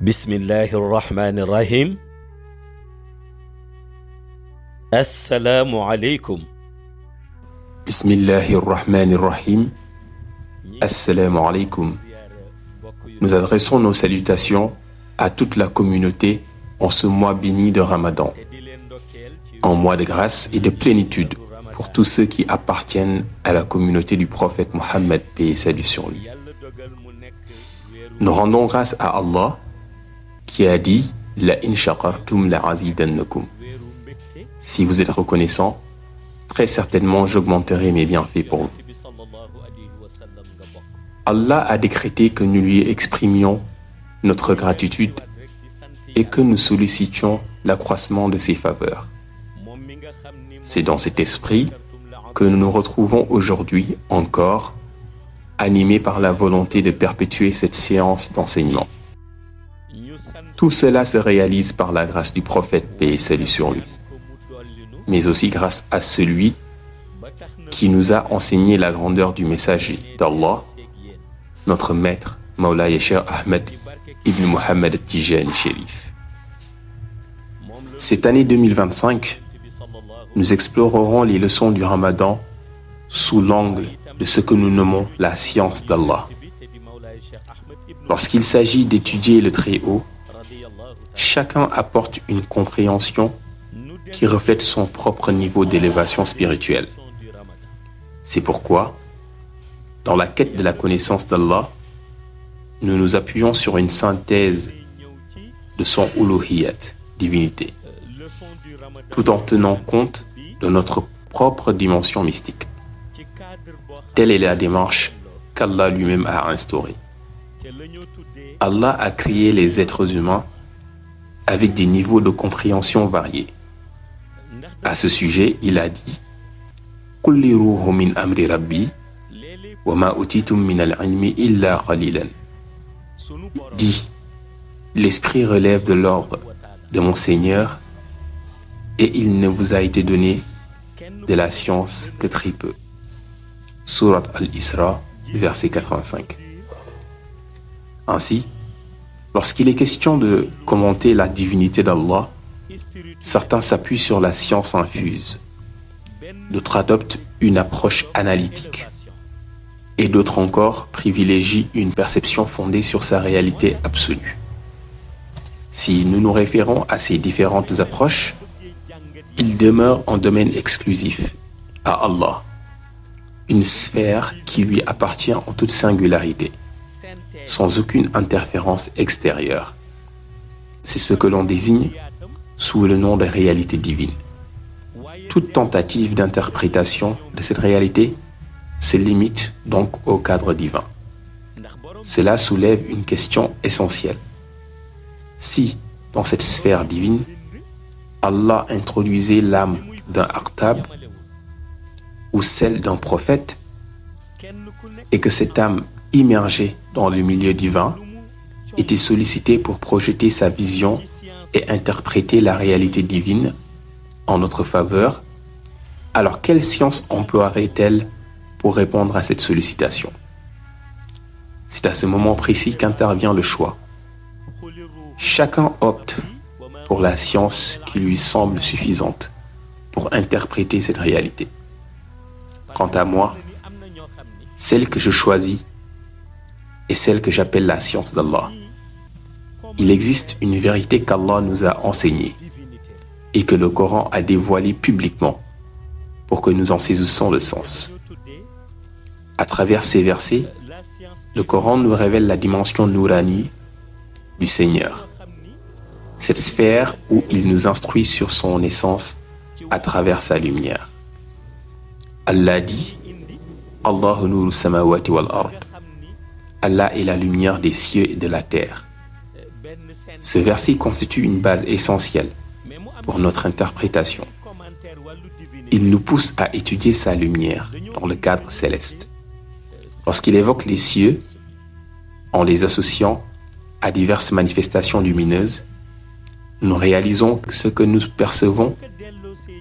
Bismillahirrahmanirrahim. Assalamu alaikum. Bismillahirrahmanirrahim. Assalamu alaikum. Nous adressons nos salutations à toute la communauté en ce mois béni de Ramadan, un mois de grâce et de plénitude pour tous ceux qui appartiennent à la communauté du prophète Mohammed, paix et salut sur lui. Nous rendons grâce à Allah qui a dit « La in shakartum la azidannakum » Si vous êtes reconnaissant, très certainement j'augmenterai mes bienfaits pour vous. Allah a décrété que nous lui exprimions notre gratitude et que nous sollicitions l'accroissement de ses faveurs. C'est dans cet esprit que nous nous retrouvons aujourd'hui encore, animés par la volonté de perpétuer cette séance d'enseignement. Tout cela se réalise par la grâce du prophète, paix et salut sur lui, mais aussi grâce à celui qui nous a enseigné la grandeur du messager d'Allah, notre maître, Mawlaya Cheikh Ahmed ibn Muhammad Tijani Sherif. Cette année 2025, nous explorerons les leçons du Ramadan sous l'angle de ce que nous nommons la science d'Allah. Lorsqu'il s'agit d'étudier le Très-Haut, chacun apporte une compréhension qui reflète son propre niveau d'élévation spirituelle. C'est pourquoi, dans la quête de la connaissance d'Allah, nous nous appuyons sur une synthèse de son uluhiyat, divinité, tout en tenant compte de notre propre dimension mystique. Telle est la démarche qu'Allah lui-même a instaurée. Allah a créé les êtres humains avec des niveaux de compréhension variés. À ce sujet, il a dit « Kulli ruhu min amri rabbi wa ma utitum min al-ilmi illa qalilan » Dit « L'esprit relève de l'ordre de mon Seigneur et il ne vous a été donné de la science que très peu. » Surat Al-Isra, verset 85. Ainsi, lorsqu'il est question de commenter la divinité d'Allah, certains s'appuient sur la science infuse, d'autres adoptent une approche analytique, et d'autres encore privilégient une perception fondée sur sa réalité absolue. Si nous nous référons à ces différentes approches, il demeure un domaine exclusif à Allah, une sphère qui lui appartient en toute singularité, sans aucune interférence extérieure. C'est ce que l'on désigne sous le nom de réalité divine. Toute tentative d'interprétation de cette réalité se limite donc au cadre divin. Cela soulève une question essentielle. Si, dans cette sphère divine, Allah introduisait l'âme d'un aqtab ou celle d'un prophète, et que cette âme immergée dans le milieu divin était sollicitée pour projeter sa vision et interpréter la réalité divine en notre faveur, alors quelle science emploierait-elle pour répondre à cette sollicitation? C'est à ce moment précis qu'intervient le choix. Chacun opte pour la science qui lui semble suffisante pour interpréter cette réalité. Quant à moi, celle que je choisis est celle que j'appelle la science d'Allah. Il existe une vérité qu'Allah nous a enseignée et que le Coran a dévoilée publiquement pour que nous en saisissions le sens. À travers ces versets, le Coran nous révèle la dimension nourani du Seigneur, cette sphère où il nous instruit sur son essence à travers sa lumière. Allah dit « Allahu nuru samawati wal ard » Allah est la lumière des cieux et de la terre. Ce verset constitue une base essentielle pour notre interprétation. Il nous pousse à étudier sa lumière dans le cadre céleste. Lorsqu'il évoque les cieux, en les associant à diverses manifestations lumineuses, nous réalisons que ce que nous percevons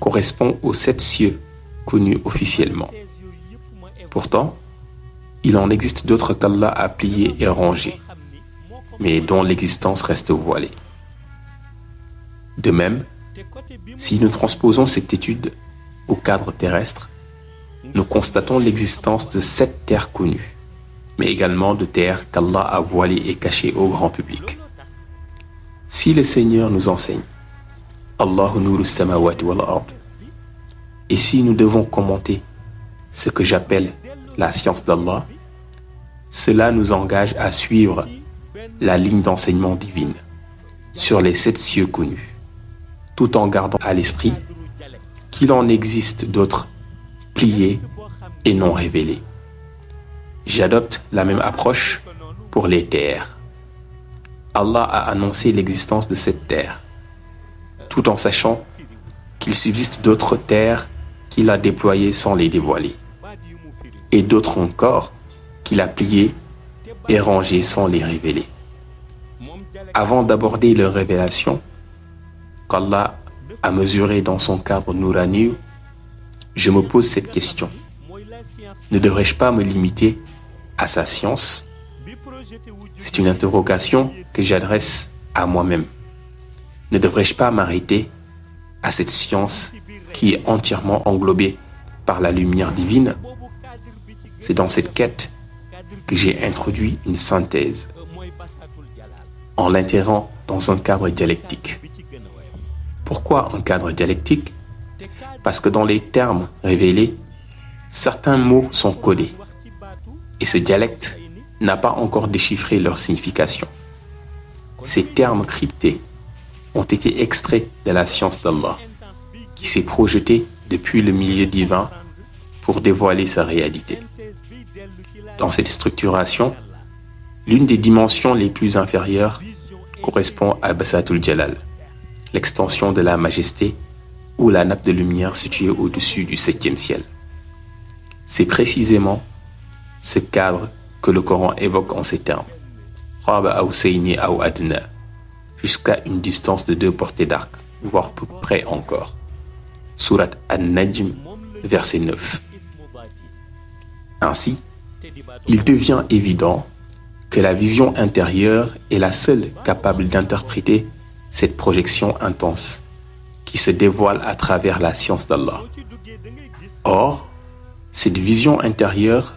correspond aux 7 cieux connus officiellement. Pourtant, il en existe d'autres qu'Allah a pliés et rangés. mais dont l'existence reste voilée. De même, si nous transposons cette étude au cadre terrestre, nous constatons l'existence de 7 terres connues, mais également de terres qu'Allah a voilées et cachées au grand public. Si le Seigneur nous enseigne Allahu nuru samawati wal ard, et si nous devons commenter ce que j'appelle la science d'Allah, cela nous engage à suivre la ligne d'enseignement divine sur les 7 cieux connus, tout en gardant à l'esprit qu'il en existe d'autres pliés et non révélés. J'adopte la même approche pour les terres. Allah a annoncé l'existence de cette terre, tout en sachant qu'il subsiste d'autres terres qu'il a déployées sans les dévoiler, et d'autres encore qu'il a pliées et rangées sans les révéler. Avant d'aborder leur révélation, qu'Allah a mesuré dans son cadre Nourani, je me pose cette question. Ne devrais-je pas me limiter à sa science? C'est une interrogation que j'adresse à moi-même. Ne devrais-je pas m'arrêter à cette science qui est entièrement englobée par la lumière divine? C'est dans cette quête que j'ai introduit une synthèse en l'intégrant dans un cadre dialectique. Pourquoi un cadre dialectique? Parce que dans les termes révélés, certains mots sont codés et ce dialecte n'a pas encore déchiffré leur signification. Ces termes cryptés ont été extraits de la science d'Allah, qui s'est projetée depuis le milieu divin pour dévoiler sa réalité. Dans cette structuration, l'une des dimensions les plus inférieures correspond à Basatul Jalal, l'extension de la majesté ou la nappe de lumière située au-dessus du 7e ciel. C'est précisément ce cadre que le Coran évoque en ces termes, jusqu'à une distance de 2 portées d'arc, voire plus près encore. Surat An-Najm, verset 9. Ainsi, il devient évident que la vision intérieure est la seule capable d'interpréter cette projection intense qui se dévoile à travers la science d'Allah. Or, cette vision intérieure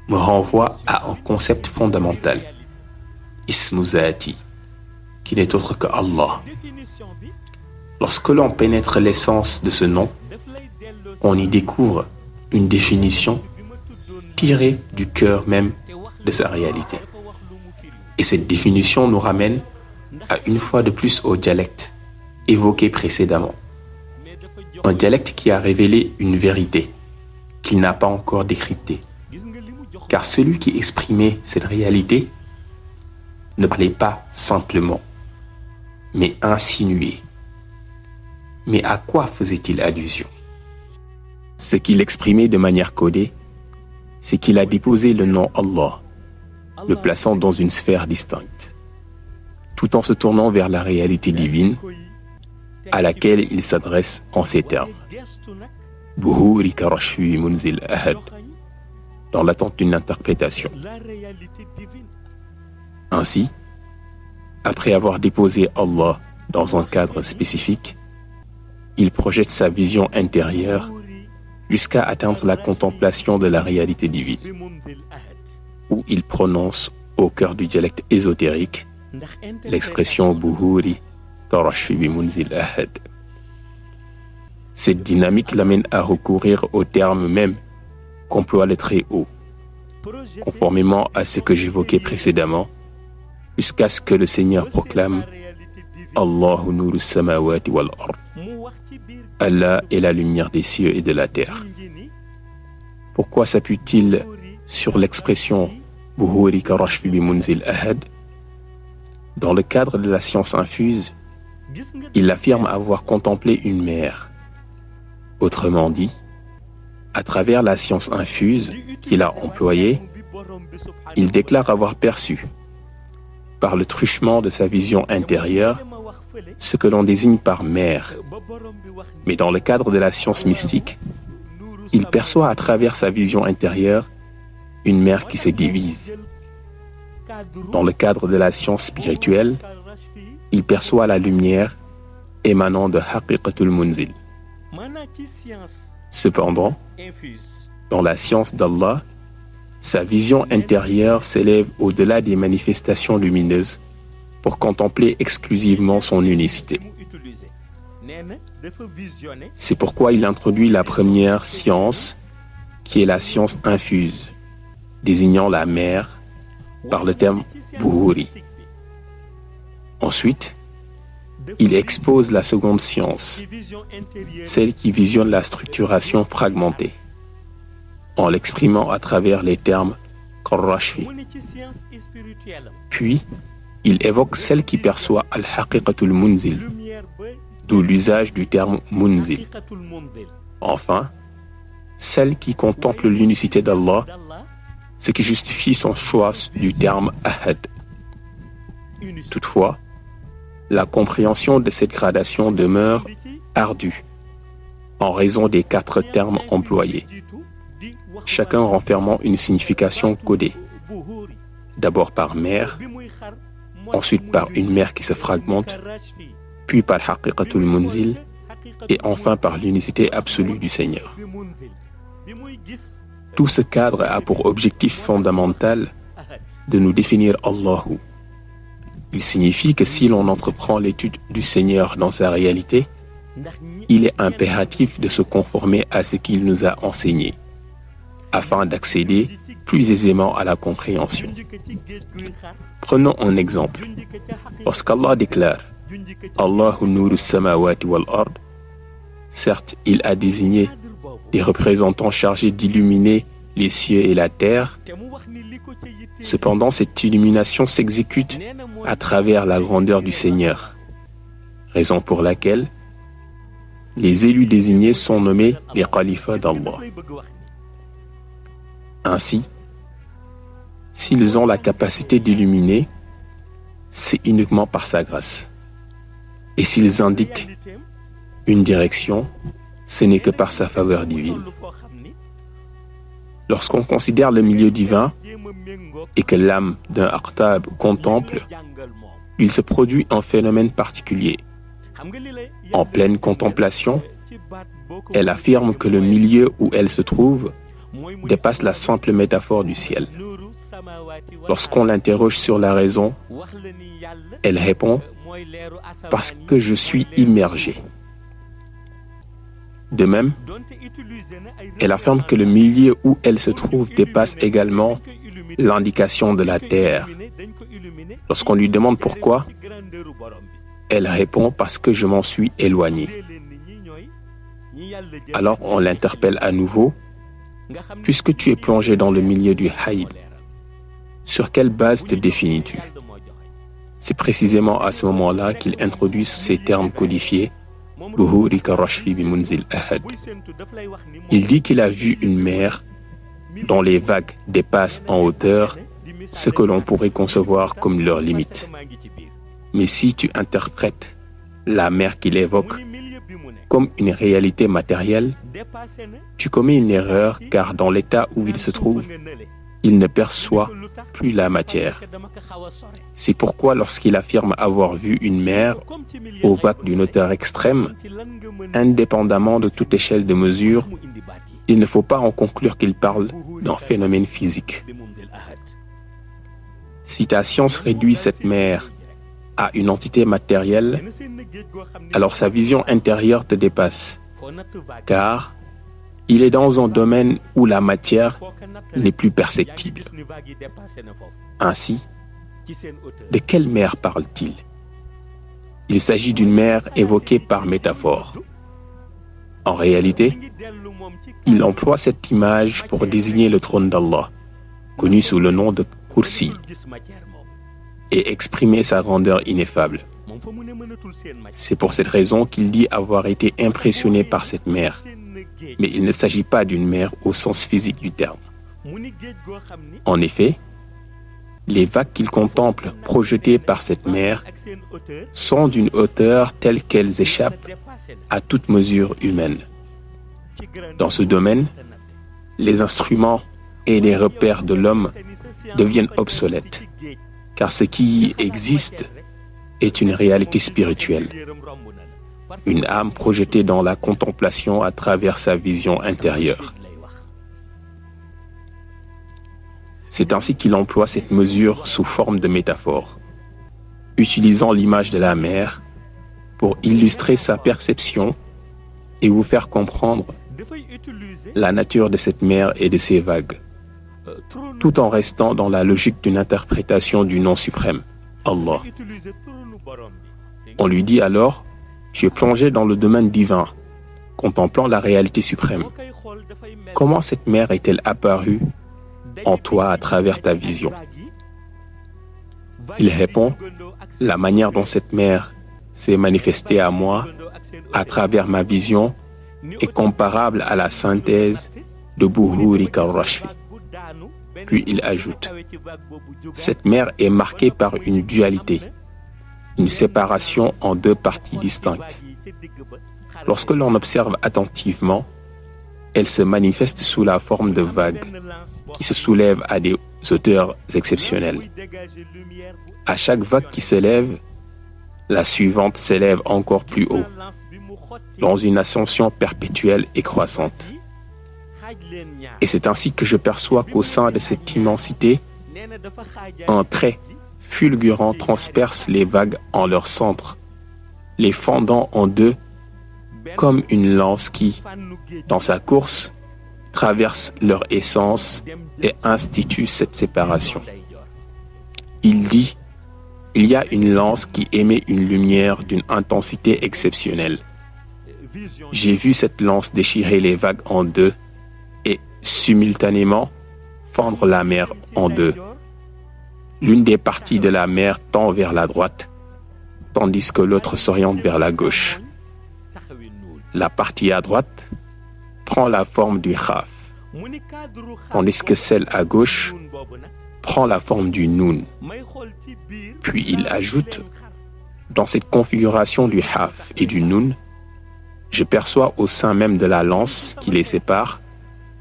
me renvoie à un concept fondamental, Ismu Zati, qui n'est autre que Allah. Lorsque l'on pénètre l'essence de ce nom, on y découvre une définition tirée du cœur même de sa réalité. Et cette définition nous ramène à une fois de plus au dialecte évoqué précédemment. Un dialecte qui a révélé une vérité qu'il n'a pas encore décryptée. Car celui qui exprimait cette réalité ne parlait pas simplement, mais insinuait. Mais à quoi faisait-il allusion? Ce qu'il exprimait de manière codée, c'est qu'il a déposé le nom Allah, le plaçant dans une sphère distincte, tout en se tournant vers la réalité divine à laquelle il s'adresse en ces termes. Buhuri karashwi munzil ahad, dans l'attente d'une interprétation. Ainsi, après avoir déposé Allah dans un cadre spécifique, il projette sa vision intérieure jusqu'à atteindre la contemplation de la réalité divine, où il prononce au cœur du dialecte ésotérique l'expression Buhuri Tarashfi bimunzil ahad. Cette dynamique l'amène à recourir au terme même qu'emploie le Très-Haut, conformément à ce que j'évoquais précédemment, jusqu'à ce que le Seigneur proclame Allahu nuru samawati wal ard. Allah est la lumière des cieux et de la terre. Pourquoi s'appuie-t-il sur l'expression Buhuri karashfi bimunzil ahad? Dans le cadre de la science infuse, il affirme avoir contemplé une mer. Autrement dit, à travers la science infuse qu'il a employée, il déclare avoir perçu, par le truchement de sa vision intérieure, ce que l'on désigne par mer. Mais dans le cadre de la science mystique, il perçoit à travers sa vision intérieure une mer qui se divise. Dans le cadre de la science spirituelle, il perçoit la lumière émanant de Haqiqatul Munzil. Cependant, dans la science d'Allah, sa vision intérieure s'élève au-delà des manifestations lumineuses pour contempler exclusivement son unicité. C'est pourquoi il introduit la première science, qui est la science infuse, désignant la mer par le terme Buhuri. Ensuite, il expose la seconde science, celle qui visionne la structuration fragmentée, en l'exprimant à travers les termes Qarrashfi. Puis, il évoque celle qui perçoit Al-Haqiqatul Munzil, d'où l'usage du terme Munzil. Enfin, celle qui contemple l'unicité d'Allah, ce qui justifie son choix du terme Ahad. Toutefois, la compréhension de cette gradation demeure ardue en raison des 4 termes employés, chacun renfermant une signification codée, d'abord par mer, ensuite par une mer qui se fragmente, puis par Haqiqatul Munzil, et enfin par l'unicité absolue du Seigneur. Tout ce cadre a pour objectif fondamental de nous définir Allahu. Il signifie que si l'on entreprend l'étude du Seigneur dans sa réalité, il est impératif de se conformer à ce qu'il nous a enseigné, afin d'accéder plus aisément à la compréhension. Prenons un exemple. Lorsqu'Allah déclare « Allahu nuru samawati wal ard », certes, il a désigné des représentants chargés d'illuminer les cieux et la terre. Cependant, cette illumination s'exécute à travers la grandeur du Seigneur, raison pour laquelle les élus désignés sont nommés les khalifas d'Allah. Ainsi, s'ils ont la capacité d'illuminer, c'est uniquement par sa grâce. Et s'ils indiquent une direction, ce n'est que par sa faveur divine. Lorsqu'on considère le milieu divin et que l'âme d'un aqtab contemple, il se produit un phénomène particulier. En pleine contemplation, elle affirme que le milieu où elle se trouve dépasse la simple métaphore du ciel. Lorsqu'on l'interroge sur la raison, elle répond « parce que je suis immergé ». De même, elle affirme que le milieu où elle se trouve dépasse également l'indication de la terre. Lorsqu'on lui demande pourquoi, elle répond « parce que je m'en suis éloigné ». Alors on l'interpelle à nouveau « puisque tu es plongé dans le milieu du haïd, sur quelle base te définis-tu » C'est précisément à ce moment-là qu'il introduit ces termes codifiés Il dit qu'il a vu une mer dont les vagues dépassent en hauteur ce que l'on pourrait concevoir comme leur limite. Mais si tu interprètes la mer qu'il évoque comme une réalité matérielle, tu commets une erreur car dans l'état où il se trouve, il ne perçoit plus la matière. C'est pourquoi lorsqu'il affirme avoir vu une mer aux vagues d'une hauteur extrême, indépendamment de toute échelle de mesure, il ne faut pas en conclure qu'il parle d'un phénomène physique. Si ta science réduit cette mer à une entité matérielle, alors sa vision intérieure te dépasse, car il est dans un domaine où la matière n'est plus perceptible. Ainsi, de quelle mer parle-t-il? Il s'agit d'une mer évoquée par métaphore. En réalité, il emploie cette image pour désigner le trône d'Allah, connu sous le nom de Kursi, et exprimer sa grandeur ineffable. C'est pour cette raison qu'il dit avoir été impressionné par cette mer. Mais il ne s'agit pas d'une mer au sens physique du terme. En effet, les vagues qu'il contemple projetées par cette mer sont d'une hauteur telle qu'elles échappent à toute mesure humaine. Dans ce domaine, les instruments et les repères de l'homme deviennent obsolètes, car ce qui existe est une réalité spirituelle, une âme projetée dans la contemplation à travers sa vision intérieure. C'est ainsi qu'il emploie cette mesure sous forme de métaphore, utilisant l'image de la mer pour illustrer sa perception et vous faire comprendre la nature de cette mer et de ses vagues, tout en restant dans la logique d'une interprétation du nom suprême, Allah. On lui dit alors, tu es plongé dans le domaine divin, contemplant la réalité suprême. Comment cette mer est-elle apparue en toi à travers ta vision? Il répond, la manière dont cette mer s'est manifestée à moi à travers ma vision est comparable à la synthèse de Buhuri Karrashfi. Puis il ajoute, cette mer est marquée par une dualité, une séparation en deux parties distinctes. Lorsque l'on observe attentivement, elle se manifeste sous la forme de vagues qui se soulèvent à des hauteurs exceptionnelles. À chaque vague qui s'élève, la suivante s'élève encore plus haut, dans une ascension perpétuelle et croissante. Et c'est ainsi que je perçois qu'au sein de cette immensité, un trait fulgurant transperce les vagues en leur centre, les fendant en deux comme une lance qui, dans sa course, traverse leur essence et institue cette séparation. Il dit, il y a une lance qui émet une lumière d'une intensité exceptionnelle. J'ai vu cette lance déchirer les vagues en deux et, simultanément, fendre la mer en deux. L'une des parties de la mer tend vers la droite, tandis que l'autre s'oriente vers la gauche. La partie à droite prend la forme du khaf, tandis que celle à gauche prend la forme du noun. Puis il ajoute, dans cette configuration du haf et du noun, je perçois au sein même de la lance qui les sépare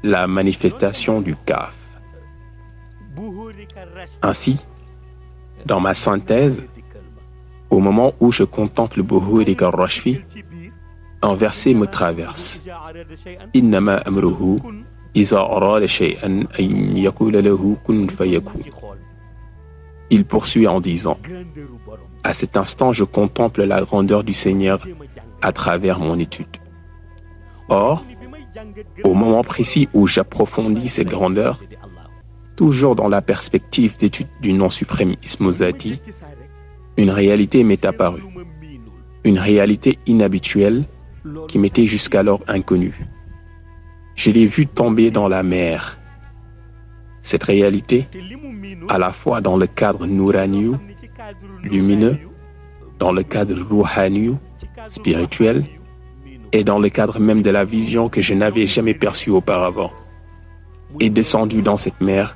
la manifestation du kaf. Ainsi, dans ma synthèse, au moment où je contemple Buhuri Karrashfi, un verset me traverse. Innama amruhu iza arada shay'an an yaqula lahu kun fayakun. Il poursuit en disant, à cet instant je contemple la grandeur du Seigneur à travers mon étude. Or, au moment précis où j'approfondis cette grandeur, toujours dans la perspective d'étude du nom suprême Ismozati, une réalité m'est apparue, une réalité inhabituelle qui m'était jusqu'alors inconnue. Je l'ai vue tomber dans la mer. Cette réalité, à la fois dans le cadre Nouraniyu, lumineux, dans le cadre Ruhaniyu, spirituel, et dans le cadre même de la vision que je n'avais jamais perçue auparavant, est descendue dans cette mer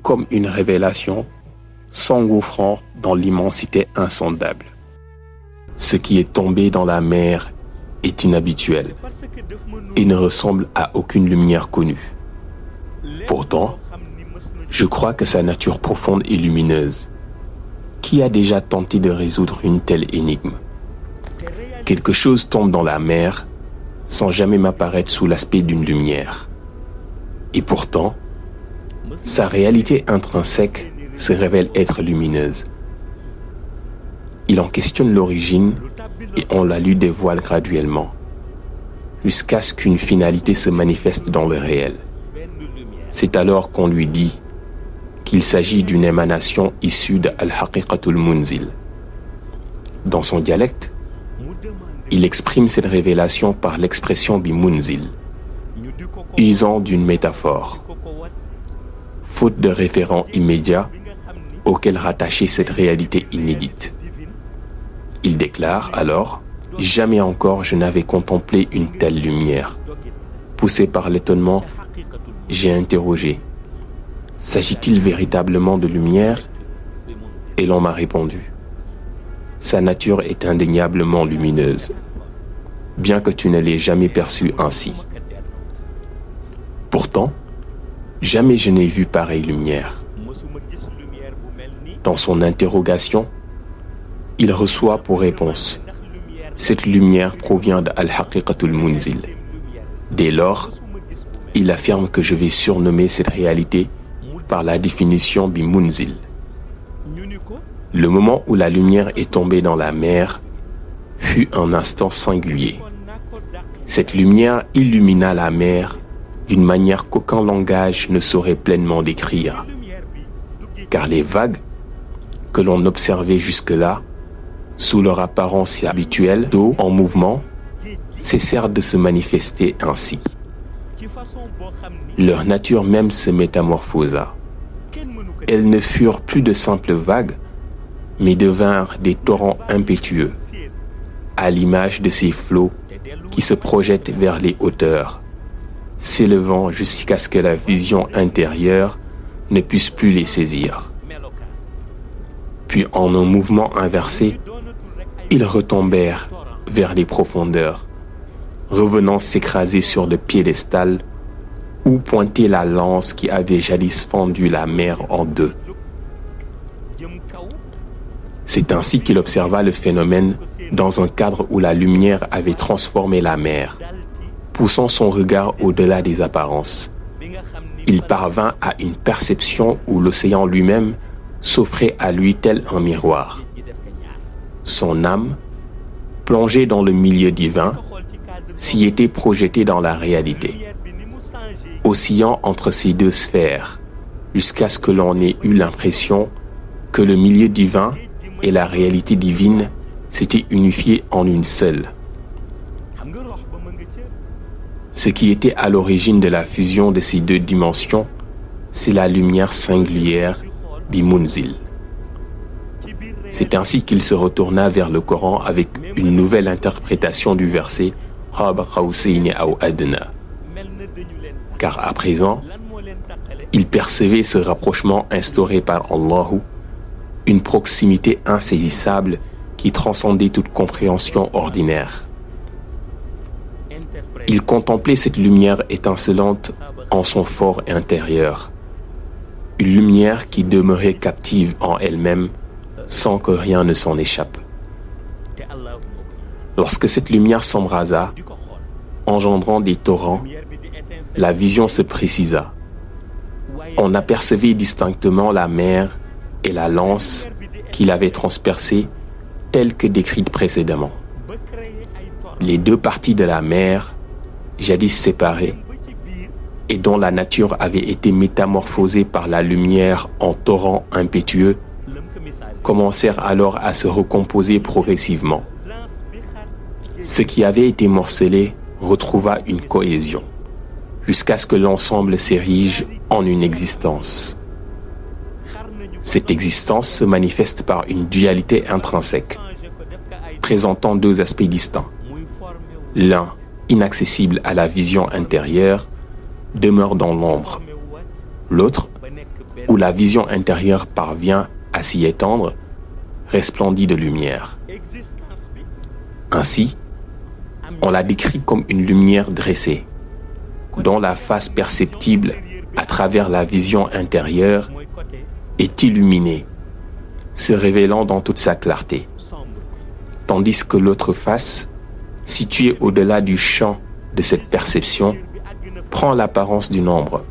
comme une révélation, s'engouffrant dans l'immensité insondable. Ce qui est tombé dans la mer est inhabituel et ne ressemble à aucune lumière connue. Pourtant, je crois que sa nature profonde est lumineuse. Qui a déjà tenté de résoudre une telle énigme? Quelque chose tombe dans la mer sans jamais m'apparaître sous l'aspect d'une lumière. Et pourtant, sa réalité intrinsèque se révèle être lumineuse. Il en questionne l'origine et on la lui dévoile graduellement, jusqu'à ce qu'une finalité se manifeste dans le réel. C'est alors qu'on lui dit qu'il s'agit d'une émanation issue de Al-Haqiqatul Munzil. Dans son dialecte, il exprime cette révélation par l'expression bimunzil, usant d'une métaphore, faute de référent immédiat auquel rattacher cette réalité inédite. Il déclare alors, « Jamais encore je n'avais contemplé une telle lumière. » Poussé par l'étonnement, j'ai interrogé, « S'agit-il véritablement de lumière ?» Et l'on m'a répondu, « Sa nature est indéniablement lumineuse, bien que tu ne l'aies jamais perçue ainsi. » Pourtant, Jamais je n'ai vu pareille lumière. Dans son interrogation, il reçoit pour réponse: cette lumière provient d'Al-Haqiqatul Munzil. Dès lors, il affirme que je vais surnommer cette réalité par la définition Bimunzil. Le moment où la lumière est tombée dans la mer fut un instant singulier. Cette lumière illumina la mer d'une manière qu'aucun langage ne saurait pleinement décrire. Car les vagues que l'on observait jusque-là, sous leur apparence habituelle d'eau en mouvement, cessèrent de se manifester ainsi. Leur nature même se métamorphosa. Elles ne furent plus de simples vagues, mais devinrent des torrents impétueux, à l'image de ces flots qui se projettent vers les hauteurs, s'élevant jusqu'à ce que la vision intérieure ne puisse plus les saisir. Puis en un mouvement inversé, ils retombèrent vers les profondeurs, revenant s'écraser sur le piédestal où pointait la lance qui avait jadis fendu la mer en deux. C'est ainsi qu'il observa le phénomène dans un cadre où la lumière avait transformé la mer, poussant son regard au-delà des apparences. Il parvint à une perception où l'océan lui-même s'offrait à lui tel un miroir. Son âme, plongée dans le milieu divin, s'y était projetée dans la réalité, oscillant entre ces deux sphères, jusqu'à ce que l'on ait eu l'impression que le milieu divin et la réalité divine s'étaient unifiés en une seule. Ce qui était à l'origine de la fusion de ces deux dimensions, c'est la lumière singulière Bimunzil. C'est ainsi qu'il se retourna vers le Coran avec une nouvelle interprétation du verset Qaba Qawsayni aw Adna. Car à présent, il percevait ce rapprochement instauré par Allah, une proximité insaisissable qui transcendait toute compréhension ordinaire. Il contemplait cette lumière étincelante en son fort intérieur, une lumière qui demeurait captive en elle-même sans que rien ne s'en échappe. Lorsque cette lumière s'embrasa, engendrant des torrents, la vision se précisa. On apercevait distinctement la mer et la lance qu'il avait transpercée telles que décrites précédemment. Les deux parties de la mer, jadis séparées, et dont la nature avait été métamorphosée par la lumière en torrents impétueux, commencèrent alors à se recomposer progressivement. Ce qui avait été morcelé retrouva une cohésion, jusqu'à ce que l'ensemble s'érige en une existence. Cette existence se manifeste par une dualité intrinsèque, présentant deux aspects distincts. L'un, inaccessible à la vision intérieure, demeure dans l'ombre. L'autre, où la vision intérieure parvient à s'y étendre, resplendit de lumière. Ainsi, on la décrit comme une lumière dressée, dont la face perceptible à travers la vision intérieure est illuminée, se révélant dans toute sa clarté, tandis que l'autre face, située au-delà du champ de cette perception, prend l'apparence d'une ombre.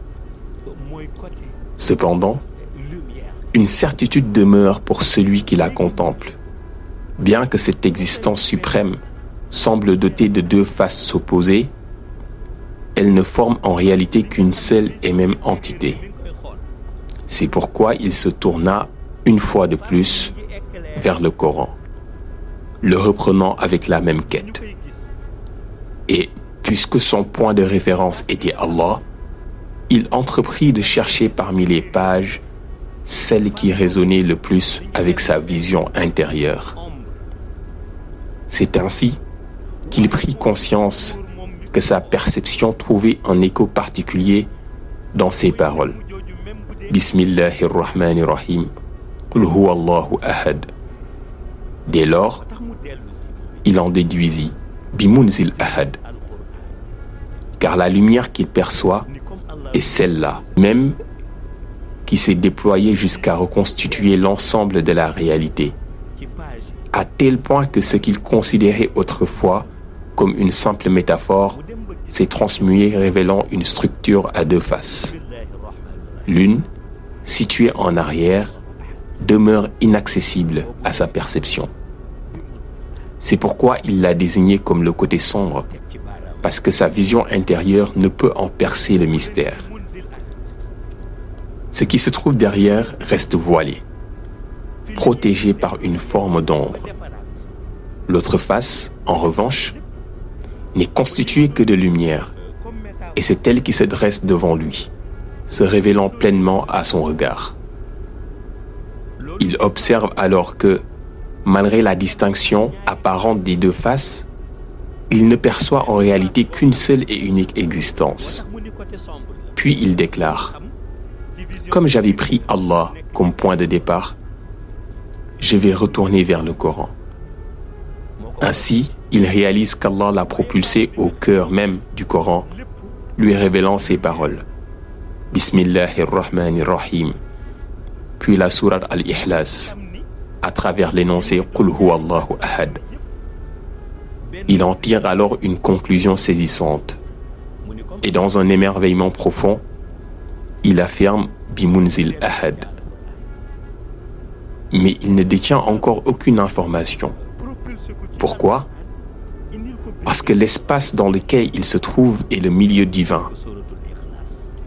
Cependant, une certitude demeure pour celui qui la contemple. Bien que cette existence suprême semble dotée de deux faces opposées, elle ne forme en réalité qu'une seule et même entité. C'est pourquoi il se tourna une fois de plus vers le Coran, le reprenant avec la même quête. Et puisque son point de référence était Allah, il entreprit de chercher parmi les pages celle qui résonnait le plus avec sa vision intérieure. C'est ainsi qu'il prit conscience que sa perception trouvait un écho particulier dans ces paroles. Bismillahirrahmanirrahim. Qul huwa Allahu ahad. Dès lors, il en déduisit Bimunzil ahad. Car la lumière qu'il perçoit est celle-là, même qui s'est déployée jusqu'à reconstituer l'ensemble de la réalité, à tel point que ce qu'il considérait autrefois comme une simple métaphore s'est transmué, révélant une structure à deux faces. L'une, située en arrière, demeure inaccessible à sa perception. C'est pourquoi il l'a désignée comme le côté sombre, parce que sa vision intérieure ne peut en percer le mystère. Ce qui se trouve derrière reste voilé, protégé par une forme d'ombre. L'autre face, en revanche, n'est constituée que de lumière, et c'est elle qui se dresse devant lui, se révélant pleinement à son regard. Il observe alors que, malgré la distinction apparente des deux faces, il ne perçoit en réalité qu'une seule et unique existence. Puis il déclare: comme j'avais pris Allah comme point de départ, je vais retourner vers le Coran. Ainsi, il réalise qu'Allah l'a propulsé au cœur même du Coran, lui révélant ces paroles. Bismillahirrahmanirrahim. Puis la sourate Al-Ikhlas, à travers l'énoncé Qul huwallahu ahad. Il en tire alors une conclusion saisissante. Et dans un émerveillement profond, il affirme Bimunzil ahad. Mais il ne détient encore aucune information. Pourquoi? Parce que l'espace dans lequel il se trouve est le milieu divin,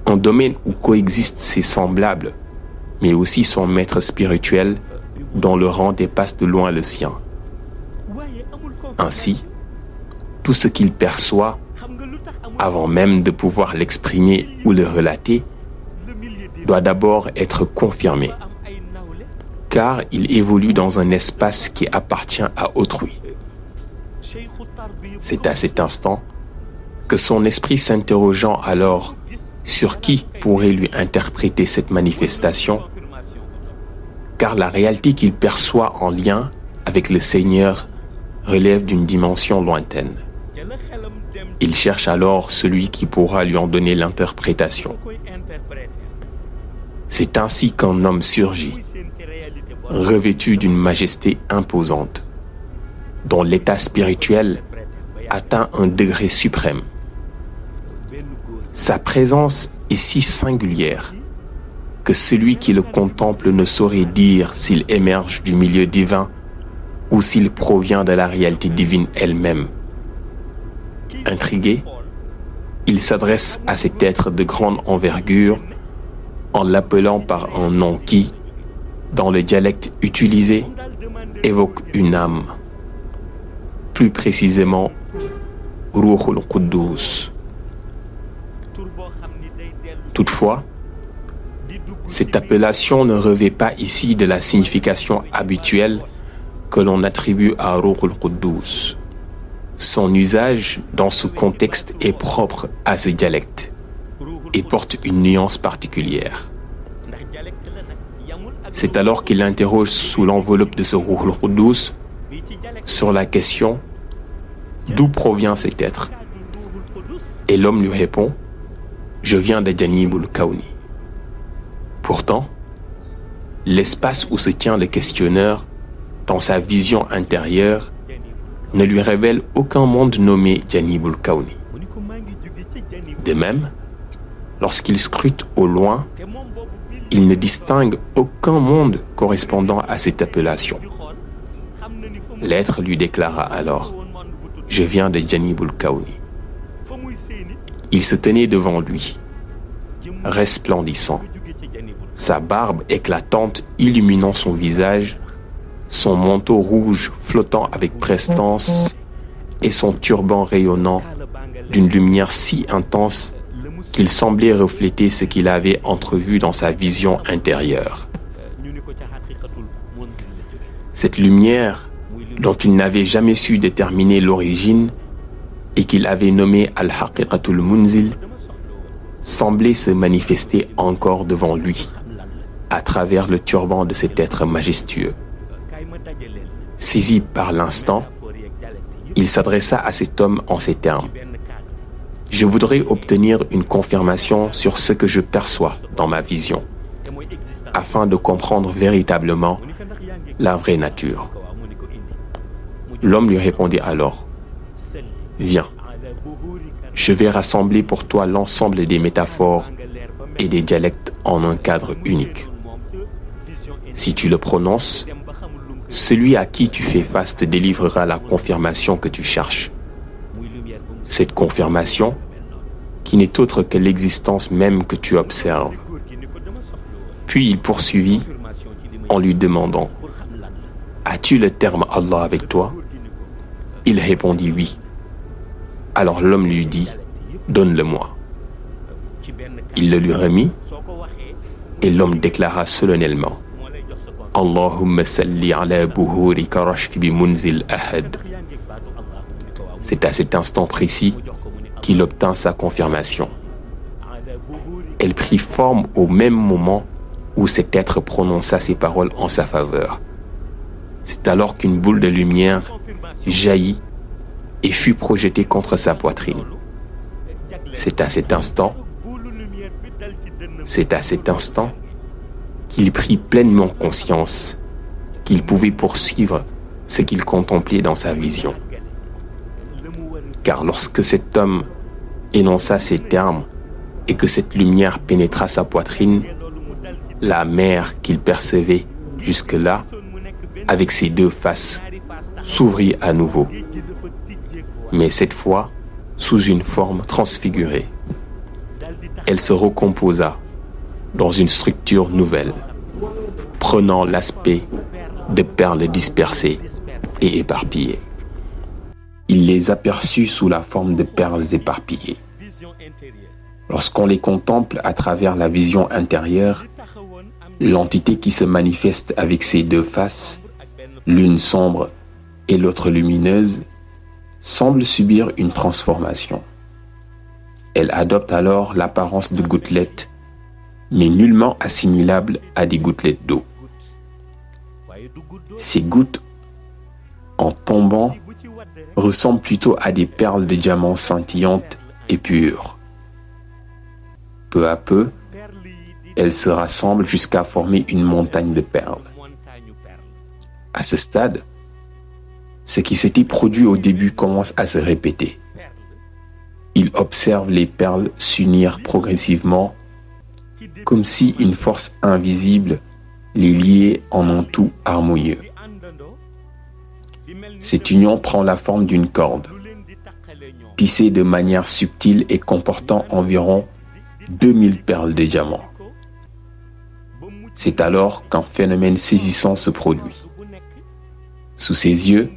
un domaine où coexistent ses semblables, mais aussi son maître spirituel, dont le rang dépasse de loin le sien. Ainsi, tout ce qu'il perçoit, avant même de pouvoir l'exprimer ou le relater, doit d'abord être confirmé, car il évolue dans un espace qui appartient à autrui. C'est à cet instant que son esprit s'interrogeant alors sur qui pourrait lui interpréter cette manifestation, car la réalité qu'il perçoit en lien avec le Seigneur relève d'une dimension lointaine. Il cherche alors celui qui pourra lui en donner l'interprétation. C'est ainsi qu'un homme surgit, revêtu d'une majesté imposante, dont l'état spirituel atteint un degré suprême. Sa présence est si singulière que celui qui le contemple ne saurait dire s'il émerge du milieu divin ou s'il provient de la réalité divine elle-même. Intrigué, il s'adresse à cet être de grande envergure en l'appelant par un nom qui, dans le dialecte utilisé, évoque une âme. Plus précisément, Ruhul Quddus. Toutefois, cette appellation ne revêt pas ici de la signification habituelle que l'on attribue à Ruhul Quddus. Son usage dans ce contexte est propre à ce dialecte et porte une nuance particulière. C'est alors qu'il interroge sous l'enveloppe de ce Ruhul Quddus sur la question d'où provient cet être. Et l'homme lui répond: je viens de Janibul Kawni. Pourtant, l'espace où se tient le questionneur, dans sa vision intérieure, ne lui révèle aucun monde nommé Janibul Kawni. De même, lorsqu'il scrute au loin, il ne distingue aucun monde correspondant à cette appellation. L'être lui déclara alors: je viens de Janibul Kawni. Il se tenait devant lui, resplendissant, sa barbe éclatante illuminant son visage, son manteau rouge flottant avec prestance et son turban rayonnant d'une lumière si intense qu'il semblait refléter ce qu'il avait entrevu dans sa vision intérieure. Cette lumière, dont il n'avait jamais su déterminer l'origine et qu'il avait nommée Al-Haqiqatul Munzil, semblait se manifester encore devant lui, à travers le turban de cet être majestueux. Saisi par l'instant, il s'adressa à cet homme en ces termes: Je voudrais obtenir une confirmation sur ce que je perçois dans ma vision, afin de comprendre véritablement la vraie nature. L'homme lui répondit alors, « Viens, je vais rassembler pour toi l'ensemble des métaphores et des dialectes en un cadre unique. Si tu le prononces, celui à qui tu fais face te délivrera la confirmation que tu cherches. Cette confirmation, qui n'est autre que l'existence même que tu observes. » Puis il poursuivit en lui demandant, « As-tu le terme Allah avec toi ?» Il répondit « Oui. » Alors l'homme lui dit, « Donne-le-moi. » Il le lui remit et l'homme déclara solennellement, « Allahumma salli ala buhurika rashfi bi munzil ahad. » C'est à cet instant précis qu'il obtint sa confirmation. Elle prit forme au même moment où cet être prononça ces paroles en sa faveur. C'est alors qu'une boule de lumière jaillit et fut projetée contre sa poitrine. C'est à cet instant qu'il prit pleinement conscience qu'il pouvait poursuivre ce qu'il contemplait dans sa vision. Car lorsque cet homme énonça ces termes et que cette lumière pénétra sa poitrine, la mer qu'il percevait jusque-là, avec ses deux faces, s'ouvrit à nouveau, mais cette fois sous une forme transfigurée. Elle se recomposa dans une structure nouvelle, prenant l'aspect de perles dispersées et éparpillées. Il les aperçut sous la forme de perles éparpillées. Lorsqu'on les contemple à travers la vision intérieure, l'entité qui se manifeste avec ses deux faces, l'une sombre et l'autre lumineuse, semble subir une transformation. Elle adopte alors l'apparence de gouttelettes, mais nullement assimilable à des gouttelettes d'eau. Ces gouttes, en tombant, ressemblent plutôt à des perles de diamants scintillantes et pures. Peu à peu, elles se rassemblent jusqu'à former une montagne de perles. À ce stade, ce qui s'était produit au début commence à se répéter. Il observe les perles s'unir progressivement, comme si une force invisible les liait en un tout harmonieux. Cette union prend la forme d'une corde, tissée de manière subtile et comportant environ 2000 perles de diamants. C'est alors qu'un phénomène saisissant se produit. Sous ses yeux,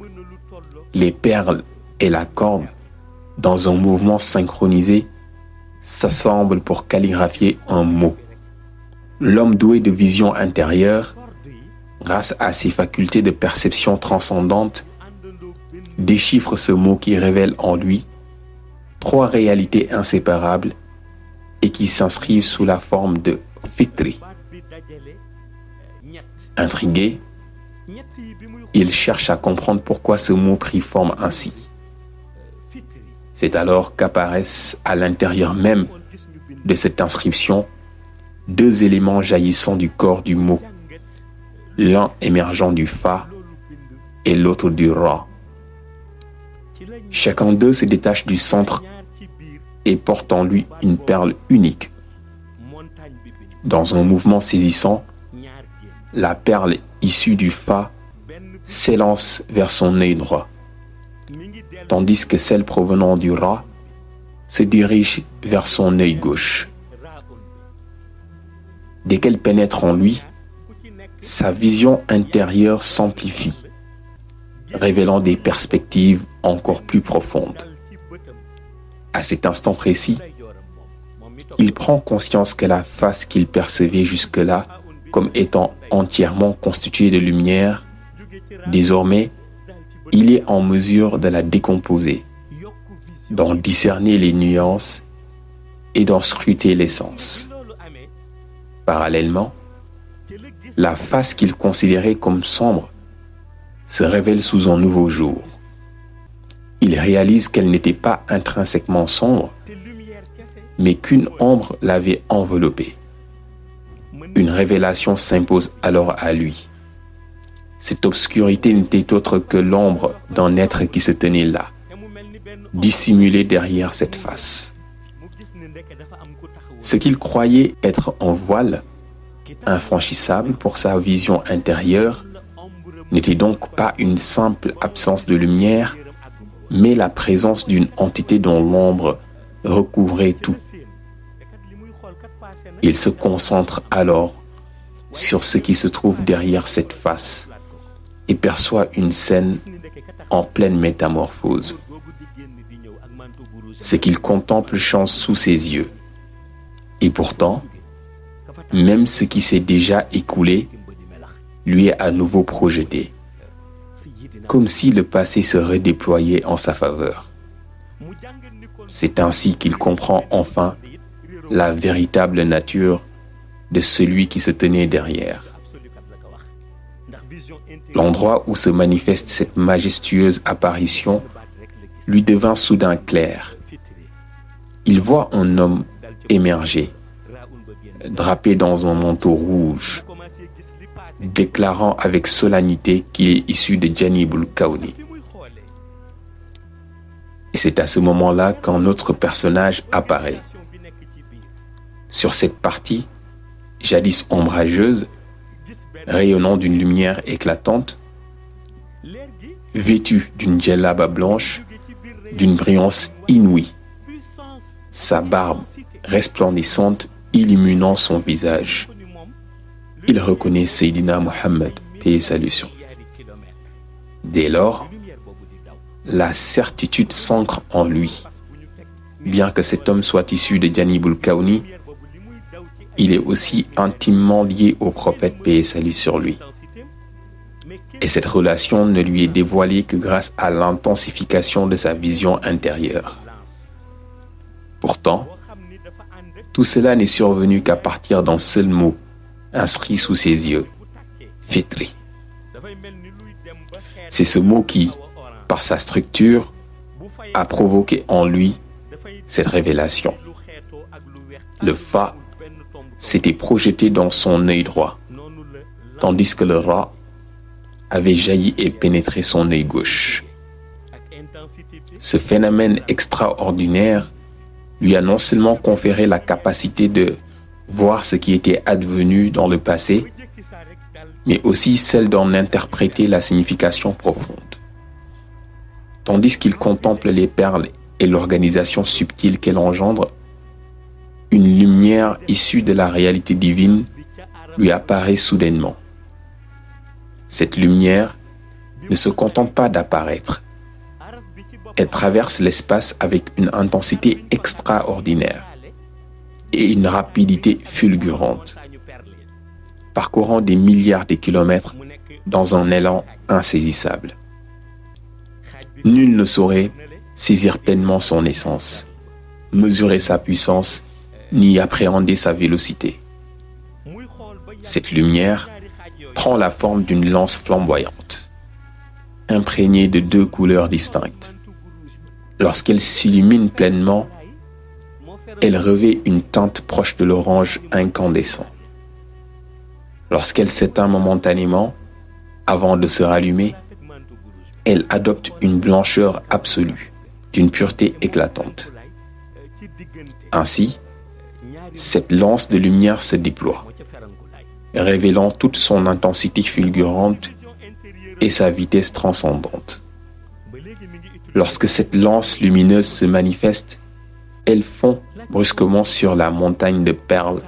les perles et la corde, dans un mouvement synchronisé, s'assemblent pour calligraphier un mot. L'homme doué de vision intérieure, grâce à ses facultés de perception transcendantes, déchiffre ce mot qui révèle en lui trois réalités inséparables et qui s'inscrivent sous la forme de fitri. Intrigué, il cherche à comprendre pourquoi ce mot prit forme ainsi. C'est alors qu'apparaissent à l'intérieur même de cette inscription deux éléments jaillissant du corps du mot, l'un émergeant du Fa et l'autre du Ra. Chacun d'eux se détache du centre et porte en lui une perle unique. Dans un mouvement saisissant, la perle issue du Fa s'élance vers son œil droit, tandis que celle provenant du Ra se dirige vers son œil gauche. Dès qu'elle pénètre en lui, sa vision intérieure s'amplifie, révélant des perspectives encore plus profondes. À cet instant précis, il prend conscience que la face qu'il percevait jusque-là comme étant entièrement constituée de lumière, désormais, il est en mesure de la décomposer, d'en discerner les nuances et d'en scruter l'essence. Parallèlement, la face qu'il considérait comme sombre se révèle sous un nouveau jour. il réalise qu'elle n'était pas intrinsèquement sombre, mais qu'une ombre l'avait enveloppée. Une révélation s'impose alors à lui. Cette obscurité n'était autre que l'ombre d'un être qui se tenait là, dissimulé derrière cette face. Ce qu'il croyait être un voile, infranchissable pour sa vision intérieure, n'était donc pas une simple absence de lumière, mais la présence d'une entité dont l'ombre recouvrait tout. Il se concentre alors sur ce qui se trouve derrière cette face et perçoit une scène en pleine métamorphose. Ce qu'il contemple change sous ses yeux. Et pourtant, même ce qui s'est déjà écoulé lui est à nouveau projeté, comme si le passé se redéployait en sa faveur. C'est ainsi qu'il comprend enfin la véritable nature de celui qui se tenait derrière. L'endroit où se manifeste cette majestueuse apparition lui devint soudain clair. Il voit un homme émerger, drapé dans un manteau rouge, déclarant avec solennité qu'il est issu de Janibul Kawni. Et c'est à ce moment-là qu'un autre personnage apparaît. Sur cette partie, jadis ombrageuse, rayonnant d'une lumière éclatante, vêtu d'une djellaba blanche, d'une brillance inouïe, sa barbe resplendissante illuminant son visage. Il reconnaît Seydina Mohammed, paix et salut sur lui. Dès lors, la certitude s'ancre en lui. Bien que cet homme soit issu de Janibul Kawni, il est aussi intimement lié au prophète, paix et salut sur lui. Et cette relation ne lui est dévoilée que grâce à l'intensification de sa vision intérieure. Pourtant, tout cela n'est survenu qu'à partir d'un seul mot, inscrit sous ses yeux, Fitri. C'est ce mot qui, par sa structure, a provoqué en lui cette révélation. Le Fa s'était projeté dans son œil droit, tandis que le Ra avait jailli et pénétré son œil gauche. Ce phénomène extraordinaire lui a non seulement conféré la capacité de voir ce qui était advenu dans le passé, mais aussi celle d'en interpréter la signification profonde. Tandis qu'il contemple les perles et l'organisation subtile qu'elle engendre, une lumière issue de la réalité divine lui apparaît soudainement. Cette lumière ne se contente pas d'apparaître. Elle traverse l'espace avec une intensité extraordinaire et une rapidité fulgurante, parcourant des milliards de kilomètres dans un élan insaisissable. Nul ne saurait saisir pleinement son essence, mesurer sa puissance, ni appréhender sa vélocité. Cette lumière prend la forme d'une lance flamboyante, imprégnée de deux couleurs distinctes. Lorsqu'elle s'illumine pleinement, elle revêt une teinte proche de l'orange incandescent. Lorsqu'elle s'éteint momentanément, avant de se rallumer, elle adopte une blancheur absolue, d'une pureté éclatante. Ainsi, cette lance de lumière se déploie, révélant toute son intensité fulgurante et sa vitesse transcendante. Lorsque cette lance lumineuse se manifeste, elle fond brusquement sur la montagne de perles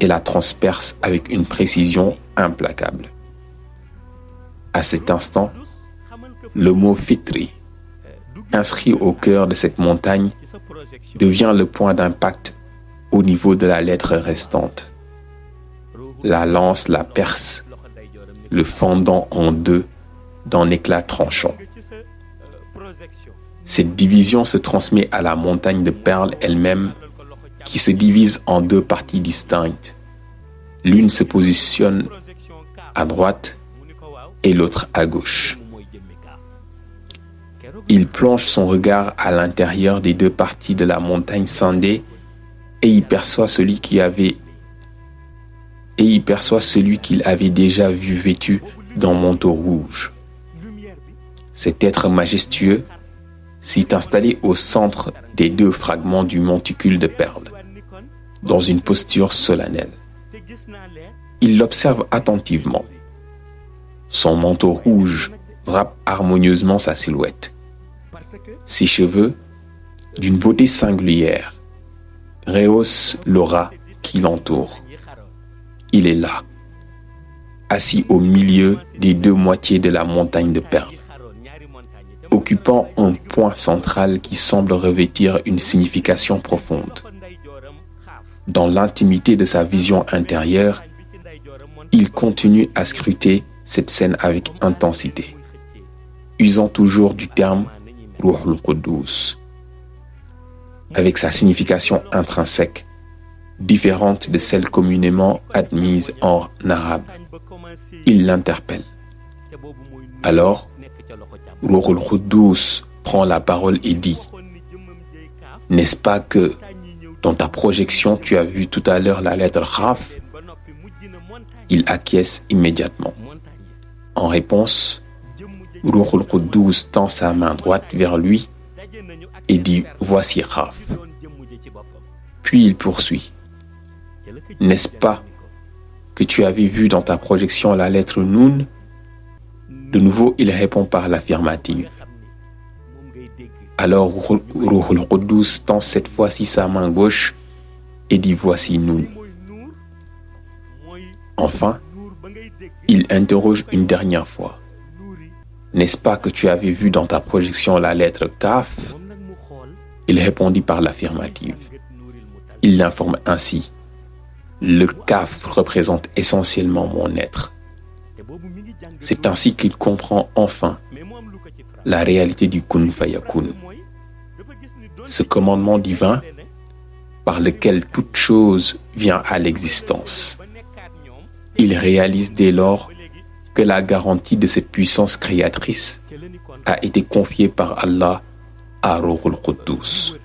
et la transperce avec une précision implacable. À cet instant, le mot Fitri, inscrit au cœur de cette montagne, devient le point d'impact au niveau de la lettre restante. La lance la perce, le fendant en deux d'un éclat tranchant. Cette division se transmet à la montagne de perles elle-même, qui se divise en deux parties distinctes. L'une se positionne à droite et l'autre à gauche. Il plonge son regard à l'intérieur des deux parties de la montagne scindée et y perçoit celui qu'il avait déjà vu vêtu d'un manteau rouge. Cet être majestueux s'est installé au centre des deux fragments du monticule de perles, dans une posture solennelle. Il l'observe attentivement. Son manteau rouge drape harmonieusement sa silhouette. Ses cheveux, d'une beauté singulière, rehaussent l'aura qui l'entoure. Il est là, assis au milieu des deux moitiés de la montagne de perles, occupant un point central qui semble revêtir une signification profonde. Dans l'intimité de sa vision intérieure, il continue à scruter cette scène avec intensité, usant toujours du terme Ruh al-Quddus, avec sa signification intrinsèque, différente de celle communément admise en arabe. Il l'interpelle. Alors, Ruh al-Quddus prend la parole et dit: n'est-ce pas que dans ta projection tu as vu tout à l'heure la lettre Khaf? Il acquiesce immédiatement. En réponse, Ruh al-Quddus tend sa main droite vers lui et dit: voici Khaf. Puis il poursuit: n'est-ce pas que tu avais vu dans ta projection la lettre Nun? De nouveau, il répond par l'affirmative. Alors Ruh al-Quddus tend cette fois-ci sa main gauche et dit: voici Nun. Enfin, il interroge une dernière fois: n'est-ce pas que tu avais vu dans ta projection la lettre Kaf? Il répondit par l'affirmative. Il l'informe ainsi: le Kaf représente essentiellement mon être. C'est ainsi qu'il comprend enfin la réalité du Kun Fayakun, ce commandement divin par lequel toute chose vient à l'existence. Il réalise dès lors que la garantie de cette puissance créatrice a été confiée par Allah à Ruh al-Quddus.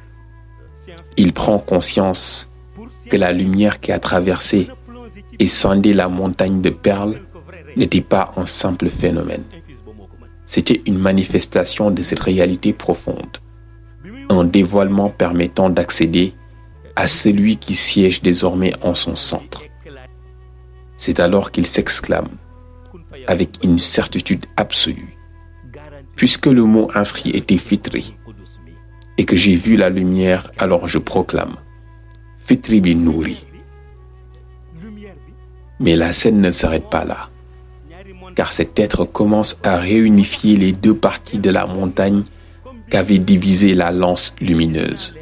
Il prend conscience que la lumière qui a traversé et scindé la montagne de perles n'était pas un simple phénomène. C'était une manifestation de cette réalité profonde, un dévoilement permettant d'accéder à celui qui siège désormais en son centre. C'est alors qu'il s'exclame, avec une certitude absolue: puisque le mot inscrit était Fitri, et que j'ai vu la lumière, alors je proclame Fitri bin Nouri. Mais la scène ne s'arrête pas là, car cet être commence à réunifier les deux parties de la montagne qu'avait divisé la lance lumineuse.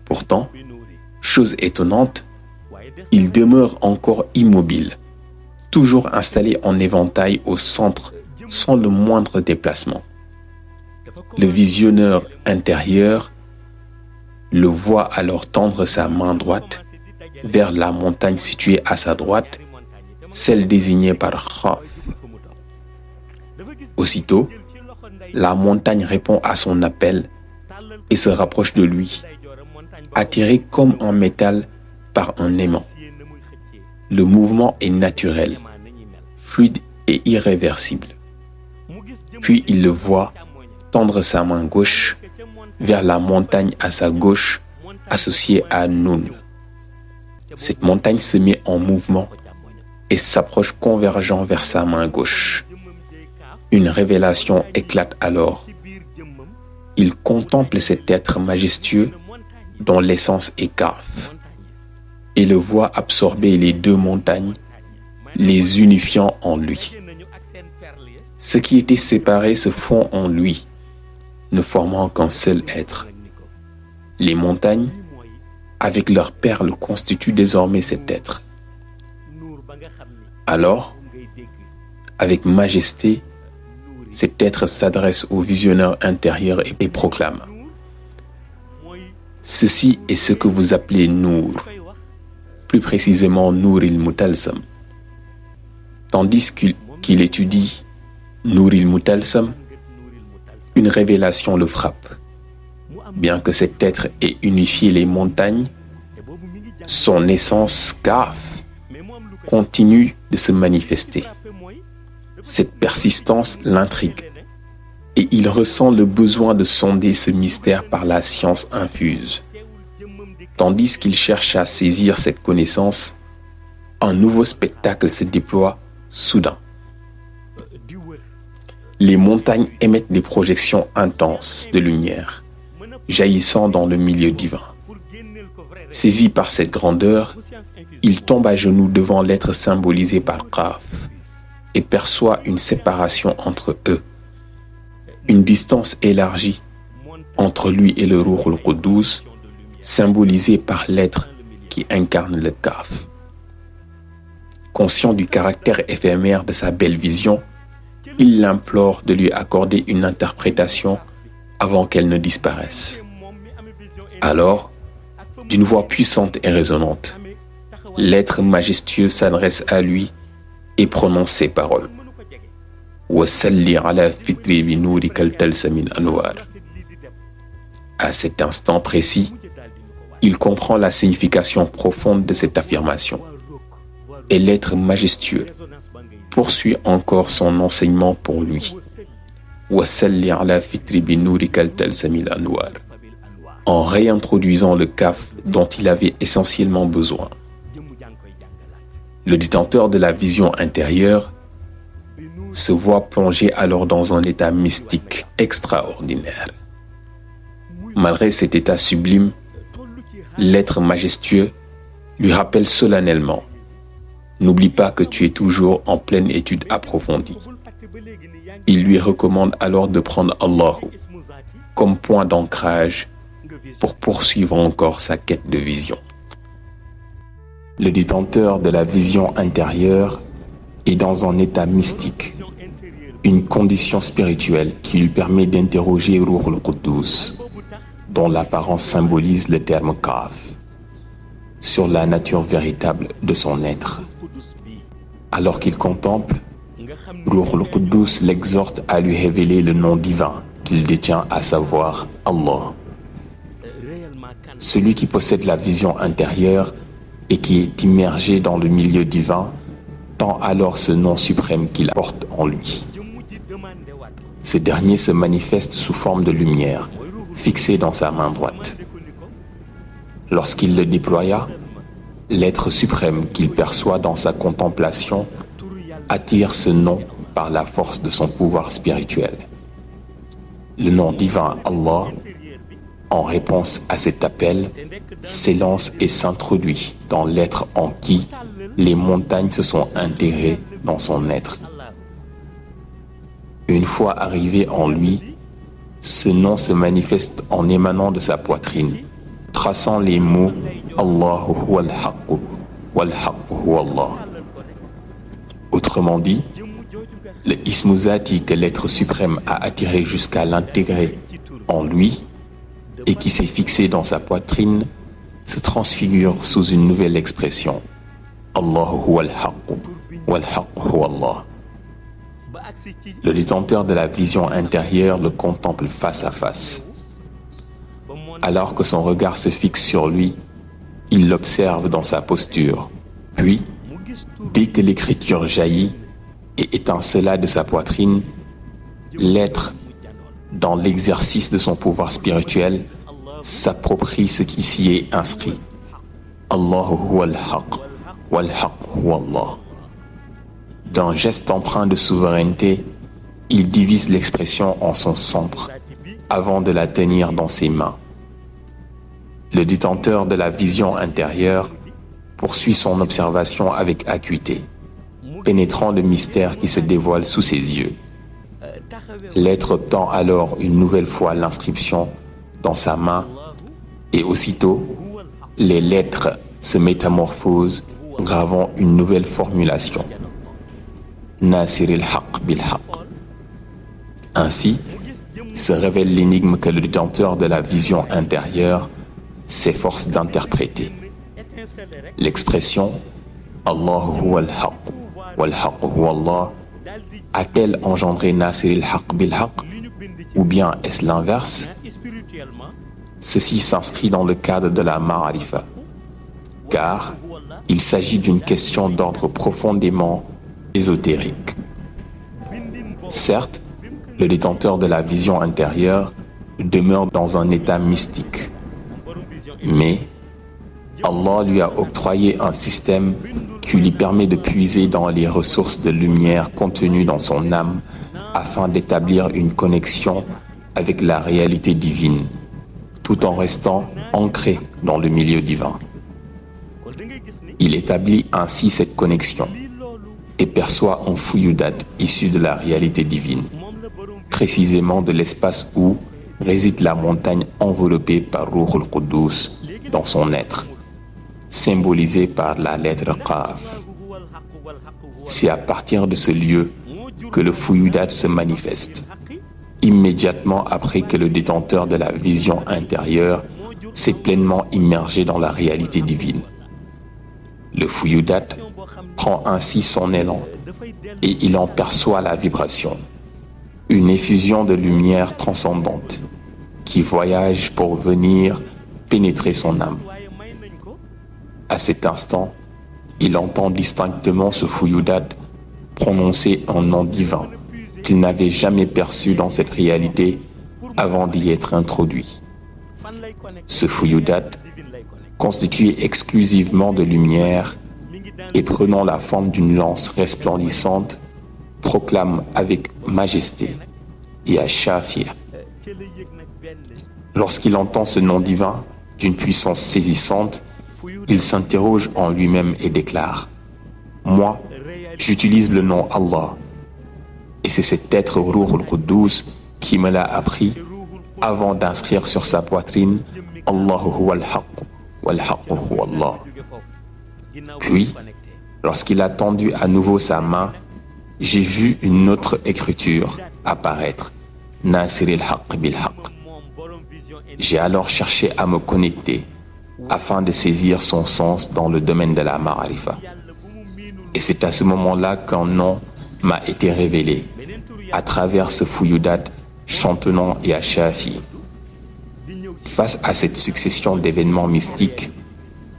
Pourtant, chose étonnante, il demeure encore immobile, toujours installé en éventail au centre sans le moindre déplacement. Le visionneur intérieur le voit alors tendre sa main droite vers la montagne située à sa droite, celle désignée par Khaf. Aussitôt, la montagne répond à son appel et se rapproche de lui, attirée comme en métal par un aimant. Le mouvement est naturel, fluide et irréversible. Puis il le voit tendre sa main gauche vers la montagne à sa gauche, associée à Nun. Cette montagne se met en mouvement et s'approche convergent vers sa main gauche. Une révélation éclate alors. Il contemple cet être majestueux dont l'essence est Kaf et le voit absorber les deux montagnes, les unifiant en lui. Ce qui était séparé se fond en lui, ne formant qu'un seul être. Les montagnes, avec leurs perles, constituent désormais cet être. Alors, avec majesté, cet être s'adresse au visionneur intérieur et proclame: ceci est ce que vous appelez Nour, plus précisément Nour il-Mutalsam. Tandis qu'il étudie Nour il-Mutalsam, une révélation le frappe. Bien que cet être ait unifié les montagnes, son essence Kaf continue de se manifester. Cette persistance l'intrigue et il ressent le besoin de sonder ce mystère par la science infuse. Tandis qu'il cherche à saisir cette connaissance, un nouveau spectacle se déploie soudain. Les montagnes émettent des projections intenses de lumière, jaillissant dans le milieu divin. Saisi par cette grandeur, il tombe à genoux devant l'être symbolisé par Qaf et perçoit une séparation entre eux, une distance élargie entre lui et le Ruh al-Quddus, symbolisé par l'être qui incarne le Kaf. Conscient du caractère éphémère de sa belle vision, il l'implore de lui accorder une interprétation avant qu'elle ne disparaisse. Alors, d'une voix puissante et résonnante, l'être majestueux s'adresse à lui et prononce ces paroles. À cet instant précis, il comprend la signification profonde de cette affirmation. Et l'être majestueux poursuit encore son enseignement pour lui. En réintroduisant le Kaf dont il avait essentiellement besoin. Le détenteur de la vision intérieure se voit plongé alors dans un état mystique extraordinaire. Malgré cet état sublime, l'être majestueux lui rappelle solennellement: n'oublie pas que tu es toujours en pleine étude approfondie. Il lui recommande alors de prendre Allah comme point d'ancrage pour poursuivre encore sa quête de vision. Le détenteur de la vision intérieure est dans un état mystique, une condition spirituelle qui lui permet d'interroger Ruh al-Quddus, dont l'apparence symbolise le terme Kaf, sur la nature véritable de son être. Alors qu'il contemple, Ruh al-Quddus l'exhorte à lui révéler le nom divin qu'il détient, à savoir Allah. Celui qui possède la vision intérieure et qui est immergé dans le milieu divin tend alors ce nom suprême qu'il porte en lui. Ce dernier se manifeste sous forme de lumière, fixée dans sa main droite. Lorsqu'il le déploya, l'être suprême qu'il perçoit dans sa contemplation attire ce nom par la force de son pouvoir spirituel. Le nom divin Allah, en réponse à cet appel, s'élance et s'introduit dans l'être en qui les montagnes se sont intégrées dans son être. Une fois arrivé en lui, ce nom se manifeste en émanant de sa poitrine, traçant les mots Allahu huwal haqqu wal haqqu huwa Allah. Autrement dit, le ismu zati que l'être suprême a attiré jusqu'à l'intégrer en lui et qui s'est fixé dans sa poitrine se transfigure sous une nouvelle expression. Allahu huwal haqqu wal haqqu huwa Allah. Le détenteur de la vision intérieure le contemple face à face. Alors que son regard se fixe sur lui, il l'observe dans sa posture. Puis, dès que l'écriture jaillit et étincela de sa poitrine, l'être, dans l'exercice de son pouvoir spirituel, s'approprie ce qui s'y est inscrit. Allahu huwal haqq wal haqq huwa Allah. D'un geste empreint de souveraineté, il divise l'expression en son centre avant de la tenir dans ses mains. Le détenteur de la vision intérieure poursuit son observation avec acuité, pénétrant le mystère qui se dévoile sous ses yeux. L'être tend alors une nouvelle fois l'inscription dans sa main et aussitôt, les lettres se métamorphosent, gravant une nouvelle formulation. Nasiril haqq bil haqq. Ainsi, se révèle l'énigme que le détenteur de la vision intérieure s'efforce d'interpréter. L'expression Allahu huwal haqq wal haqq huwa Allah a-t-elle engendré Nasiril haqq bil haqq Ou bien est-ce l'inverse? Ceci s'inscrit dans le cadre de la ma'arifa, car il s'agit d'une question d'ordre profondément ésotérique. Certes, le détenteur de la vision intérieure demeure dans un état mystique, mais Allah lui a octroyé un système qui lui permet de puiser dans les ressources de lumière contenues dans son âme afin d'établir une connexion avec la réalité divine, tout en restant ancré dans le milieu divin. Il établit ainsi cette connexion et perçoit un fuyudat issu de la réalité divine, précisément de l'espace où réside la montagne enveloppée par Ruh al-Quddus dans son être, symbolisée par la lettre Qaf. C'est à partir de ce lieu que le fuyudat se manifeste, immédiatement après que le détenteur de la vision intérieure s'est pleinement immergé dans la réalité divine. Le fuyudat prend ainsi son élan et il en perçoit la vibration, une effusion de lumière transcendante qui voyage pour venir pénétrer son âme. À cet instant, il entend distinctement ce fuyudat prononcer un nom divin qu'il n'avait jamais perçu dans cette réalité avant d'y être introduit. Ce fuyudat, constitué exclusivement de lumière et prenant la forme d'une lance resplendissante, proclame avec majesté Ya Shafir. Lorsqu'il entend ce nom divin d'une puissance saisissante, il s'interroge en lui-même et déclare: moi, j'utilise le nom Allah, et c'est cet être Ruh al-Quddus qui me l'a appris avant d'inscrire sur sa poitrine Allahu huwa al-haq wal-haqqu huwa Allah. Puis, lorsqu'il a tendu à nouveau sa main, j'ai vu une autre écriture apparaître, Nasir al-haq bil-haq. J'ai alors cherché à me connecter afin de saisir son sens dans le domaine de la ma'arifa. Et c'est à ce moment-là qu'un nom m'a été révélé à travers ce fuyudat chantonnant Ya Shafi. Face à cette succession d'événements mystiques,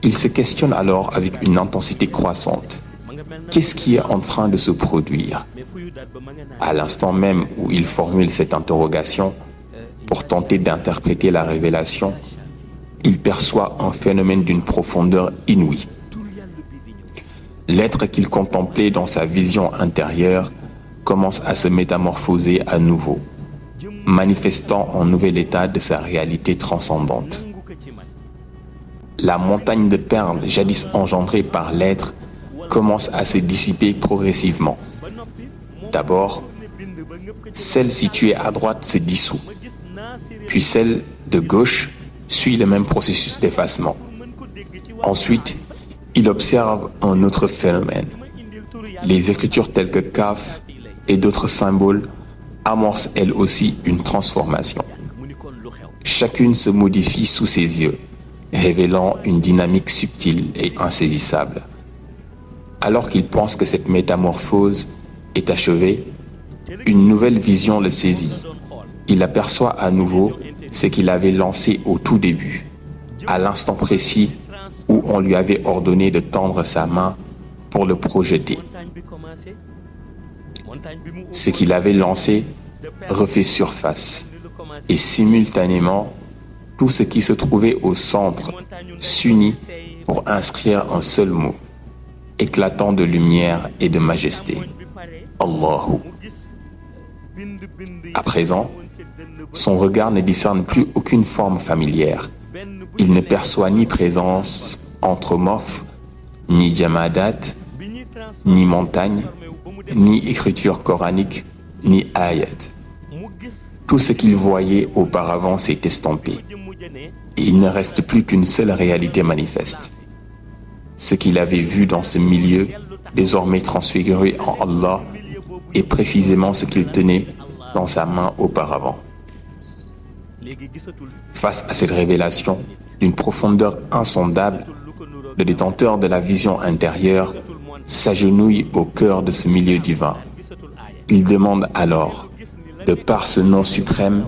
il se questionne alors avec une intensité croissante. Qu'est-ce qui est en train de se produire? À l'instant même où il formule cette interrogation pour tenter d'interpréter la révélation, il perçoit un phénomène d'une profondeur inouïe. L'être qu'il contemplait dans sa vision intérieure commence à se métamorphoser à nouveau, manifestant un nouvel état de sa réalité transcendante. La montagne de perles jadis engendrée par l'être commence à se dissiper progressivement. D'abord, celle située à droite se dissout, puis celle de gauche suit le même processus d'effacement. Ensuite, il observe un autre phénomène. Les écritures telles que Kaf et d'autres symboles amorcent elles aussi une transformation. Chacune se modifie sous ses yeux, révélant une dynamique subtile et insaisissable. Alors qu'il pense que cette métamorphose est achevée, une nouvelle vision le saisit. Il aperçoit à nouveau ce qu'il avait lancé au tout début, à l'instant précis où on lui avait ordonné de tendre sa main pour le projeter. Ce qu'il avait lancé refait surface, et simultanément, tout ce qui se trouvait au centre s'unit pour inscrire un seul mot, éclatant de lumière et de majesté: Allahu. À présent, son regard ne discerne plus aucune forme familière. Il ne perçoit ni présence anthropomorphe, ni jamadat, ni montagne, ni écriture coranique, ni ayat. Tout ce qu'il voyait auparavant s'est estompé. Et il ne reste plus qu'une seule réalité manifeste. Ce qu'il avait vu dans ce milieu, désormais transfiguré en Allah, est précisément ce qu'il tenait dans sa main auparavant. Face à cette révélation d'une profondeur insondable, le détenteur de la vision intérieure s'agenouille au cœur de ce milieu divin. Il demande alors: De par ce nom suprême,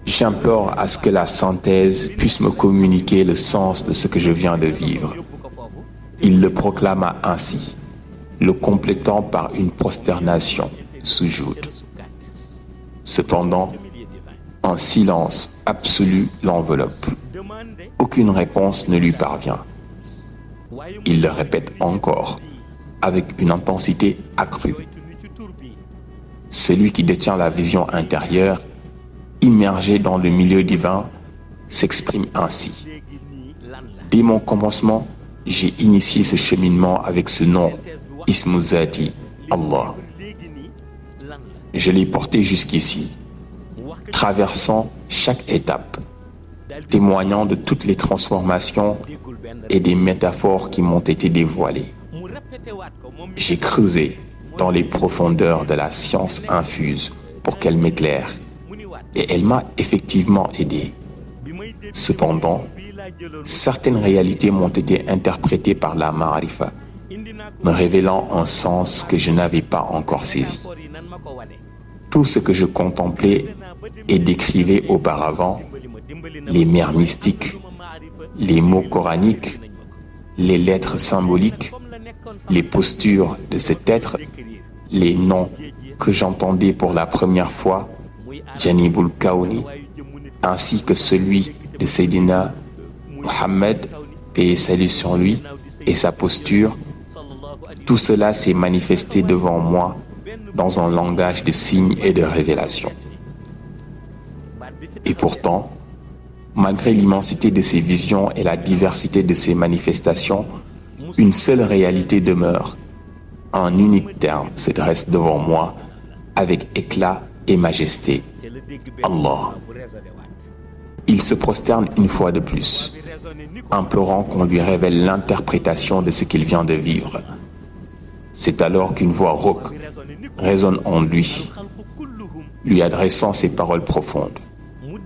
j'implore à ce que la synthèse puisse me communiquer le sens de ce que je viens de vivre. Il le proclama ainsi, le complétant par une prosternation, sujoud. Cependant, un silence absolu l'enveloppe. Aucune réponse ne lui parvient. Il le répète encore, avec une intensité accrue. Celui qui détient la vision intérieure, immergé dans le milieu divin, s'exprime ainsi. Dès mon commencement, j'ai initié ce cheminement avec ce nom, Ismu Zati, Allah. Je l'ai porté jusqu'ici, traversant chaque étape, témoignant de toutes les transformations et des métaphores qui m'ont été dévoilées. J'ai creusé dans les profondeurs de la science infuse pour qu'elle m'éclaire, et elle m'a effectivement aidé. Cependant, certaines réalités m'ont été interprétées par la ma'arifa, me révélant un sens que je n'avais pas encore saisi. Tout ce que je contemplais et décrivais auparavant, les mers mystiques, les mots coraniques, les lettres symboliques, les postures de cet être, les noms que j'entendais pour la première fois, Janibul Kaouni, ainsi que celui de Sayyidina Muhammad, paix et salut sur lui, et sa posture, tout cela s'est manifesté devant moi dans un langage de signes et de révélations. Et pourtant, malgré l'immensité de ces visions et la diversité de ces manifestations, une seule réalité demeure. Un unique terme se dresse devant moi avec éclat et majesté. Allah. Il se prosterne une fois de plus, implorant qu'on lui révèle l'interprétation de ce qu'il vient de vivre. C'est alors qu'une voix rauque résonne en lui adressant ces paroles profondes.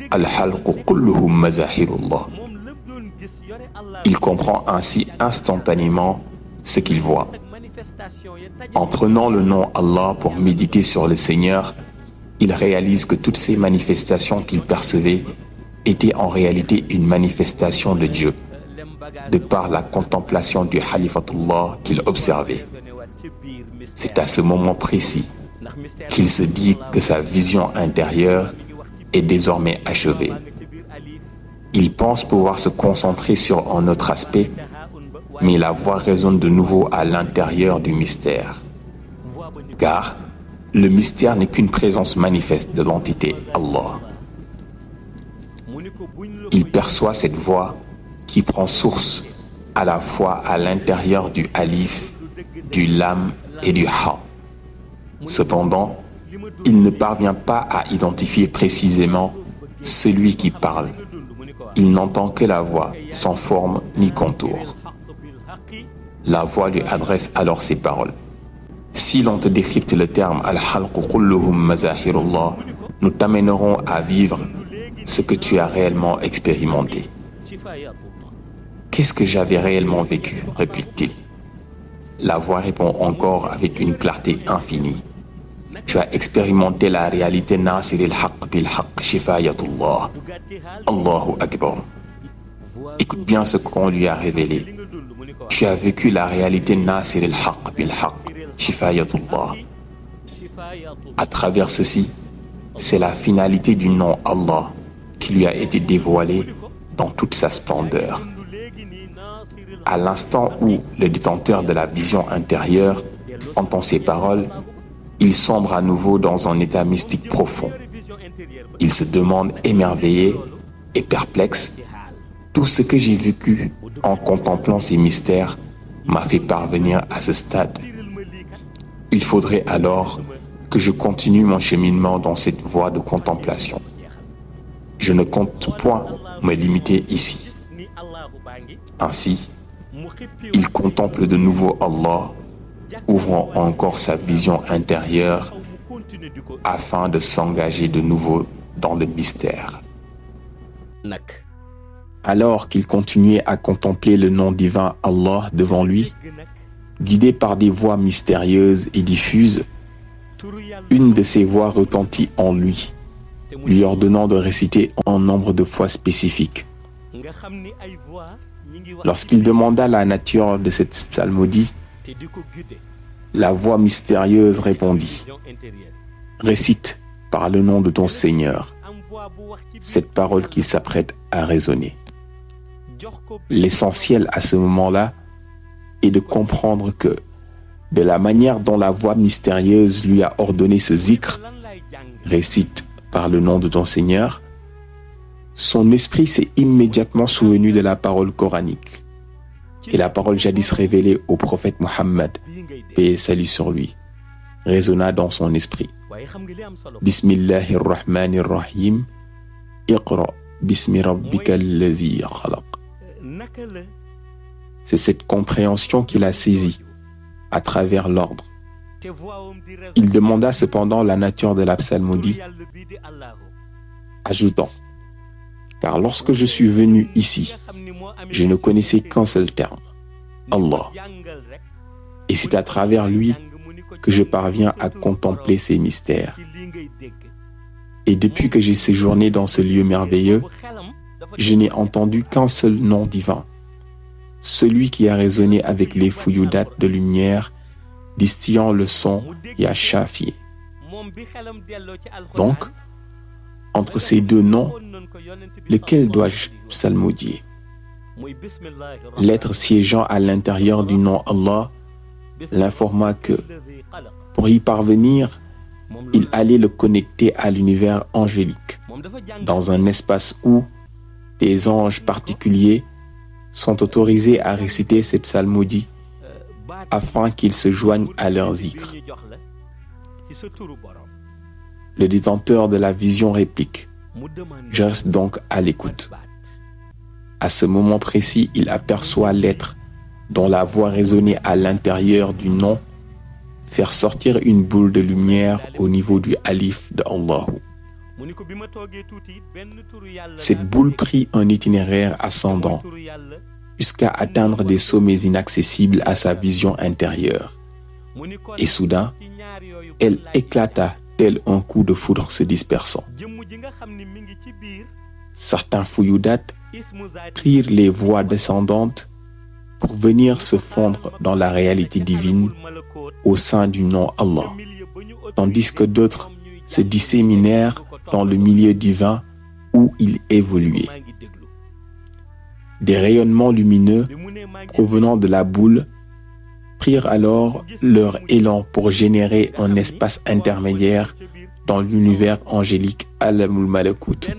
Al-halqu kulluhum mazahirullah. Il comprend ainsi instantanément ce qu'il voit. En prenant le nom Allah pour méditer sur le Seigneur, il réalise que toutes ces manifestations qu'il percevait étaient en réalité une manifestation de Dieu, de par la contemplation du Khalifatullah qu'il observait. C'est à ce moment précis qu'il se dit que sa vision intérieure est désormais achevée. Il pense pouvoir se concentrer sur un autre aspect, mais la voix résonne de nouveau à l'intérieur du mystère. Car le mystère n'est qu'une présence manifeste de l'entité Allah. Il perçoit cette voix qui prend source à la fois à l'intérieur du alif, du lam et du ha. Cependant, il ne parvient pas à identifier précisément celui qui parle. Il n'entend que la voix, sans forme ni contour. La voix lui adresse alors ces paroles. Si l'on te décrypte le terme Al-Halqu kulluhum mazahirullah, nous t'amènerons à vivre ce que tu as réellement expérimenté. Qu'est-ce que j'avais réellement vécu, réplique-t-il. La voix répond encore avec une clarté infinie. Tu as expérimenté la réalité Nasir al-Haq bil-Haq shifayatullah. Allahu Akbar. Écoute bien ce qu'on lui a révélé. Tu as vécu la réalité Nasir al-Haq bil-Haq shifayatullah. À travers ceci, c'est la finalité du nom Allah qui lui a été dévoilée dans toute sa splendeur. À l'instant où le détenteur de la vision intérieure entend ces paroles, il sombre à nouveau dans un état mystique profond. Il se demande émerveillé et perplexe. Tout ce que j'ai vécu en contemplant ces mystères m'a fait parvenir à ce stade. Il faudrait alors que je continue mon cheminement dans cette voie de contemplation. Je ne compte point me limiter ici. Ainsi, il contemple de nouveau Allah, ouvrant encore sa vision intérieure afin de s'engager de nouveau dans le mystère. Alors qu'il continuait à contempler le nom divin Allah devant lui, guidé par des voix mystérieuses et diffuses, Une de ces voix retentit en lui, lui ordonnant de réciter un nombre de fois spécifique. Lorsqu'il demanda la nature de cette psalmodie, la voix mystérieuse répondit « Récite par le nom de ton Seigneur cette parole qui s'apprête à résonner. » L'essentiel à ce moment-là est de comprendre que, de la manière dont la voix mystérieuse lui a ordonné ce zikr, récite par le nom de ton Seigneur, son esprit s'est immédiatement souvenu de la parole coranique et la parole jadis révélée au prophète Mohammed, paix et salut sur lui, résonna dans son esprit. Bismillahirrahmanirrahim, Iqra bismi rabbika allazi khalaq. C'est cette compréhension qu'il a saisie à travers l'ordre. Il demanda cependant la nature de la psalmodie, ajoutant « Car lorsque je suis venu ici, je ne connaissais qu'un seul terme, Allah. Et c'est à travers lui que je parviens à contempler ses mystères. Et depuis que j'ai séjourné dans ce lieu merveilleux, je n'ai entendu qu'un seul nom divin, celui qui a résonné avec les fuyudat de lumière, distillant le son Ya Shafi. Donc, entre ces deux noms, lequel dois-je psalmodier? L'être siégeant à l'intérieur du nom Allah l'informa que, pour y parvenir, il allait le connecter à l'univers angélique, dans un espace où des anges particuliers sont autorisés à réciter cette psalmodie afin qu'ils se joignent à leur zikr. Le détenteur de la vision réplique « Je reste donc à l'écoute. » À ce moment précis, il aperçoit l'être dont la voix résonnait à l'intérieur du nom faire sortir une boule de lumière au niveau du alif de Allah. Cette boule prit un itinéraire ascendant jusqu'à atteindre des sommets inaccessibles à sa vision intérieure. Et soudain, elle éclata tel un coup de foudre se dispersant. Certains fuyudat prirent les voies descendantes pour venir se fondre dans la réalité divine au sein du nom Allah, tandis que d'autres se disséminèrent dans le milieu divin où ils évoluaient. Des rayonnements lumineux provenant de la boule prirent alors leur élan pour générer un espace intermédiaire dans l'univers angélique Alamul Malakut.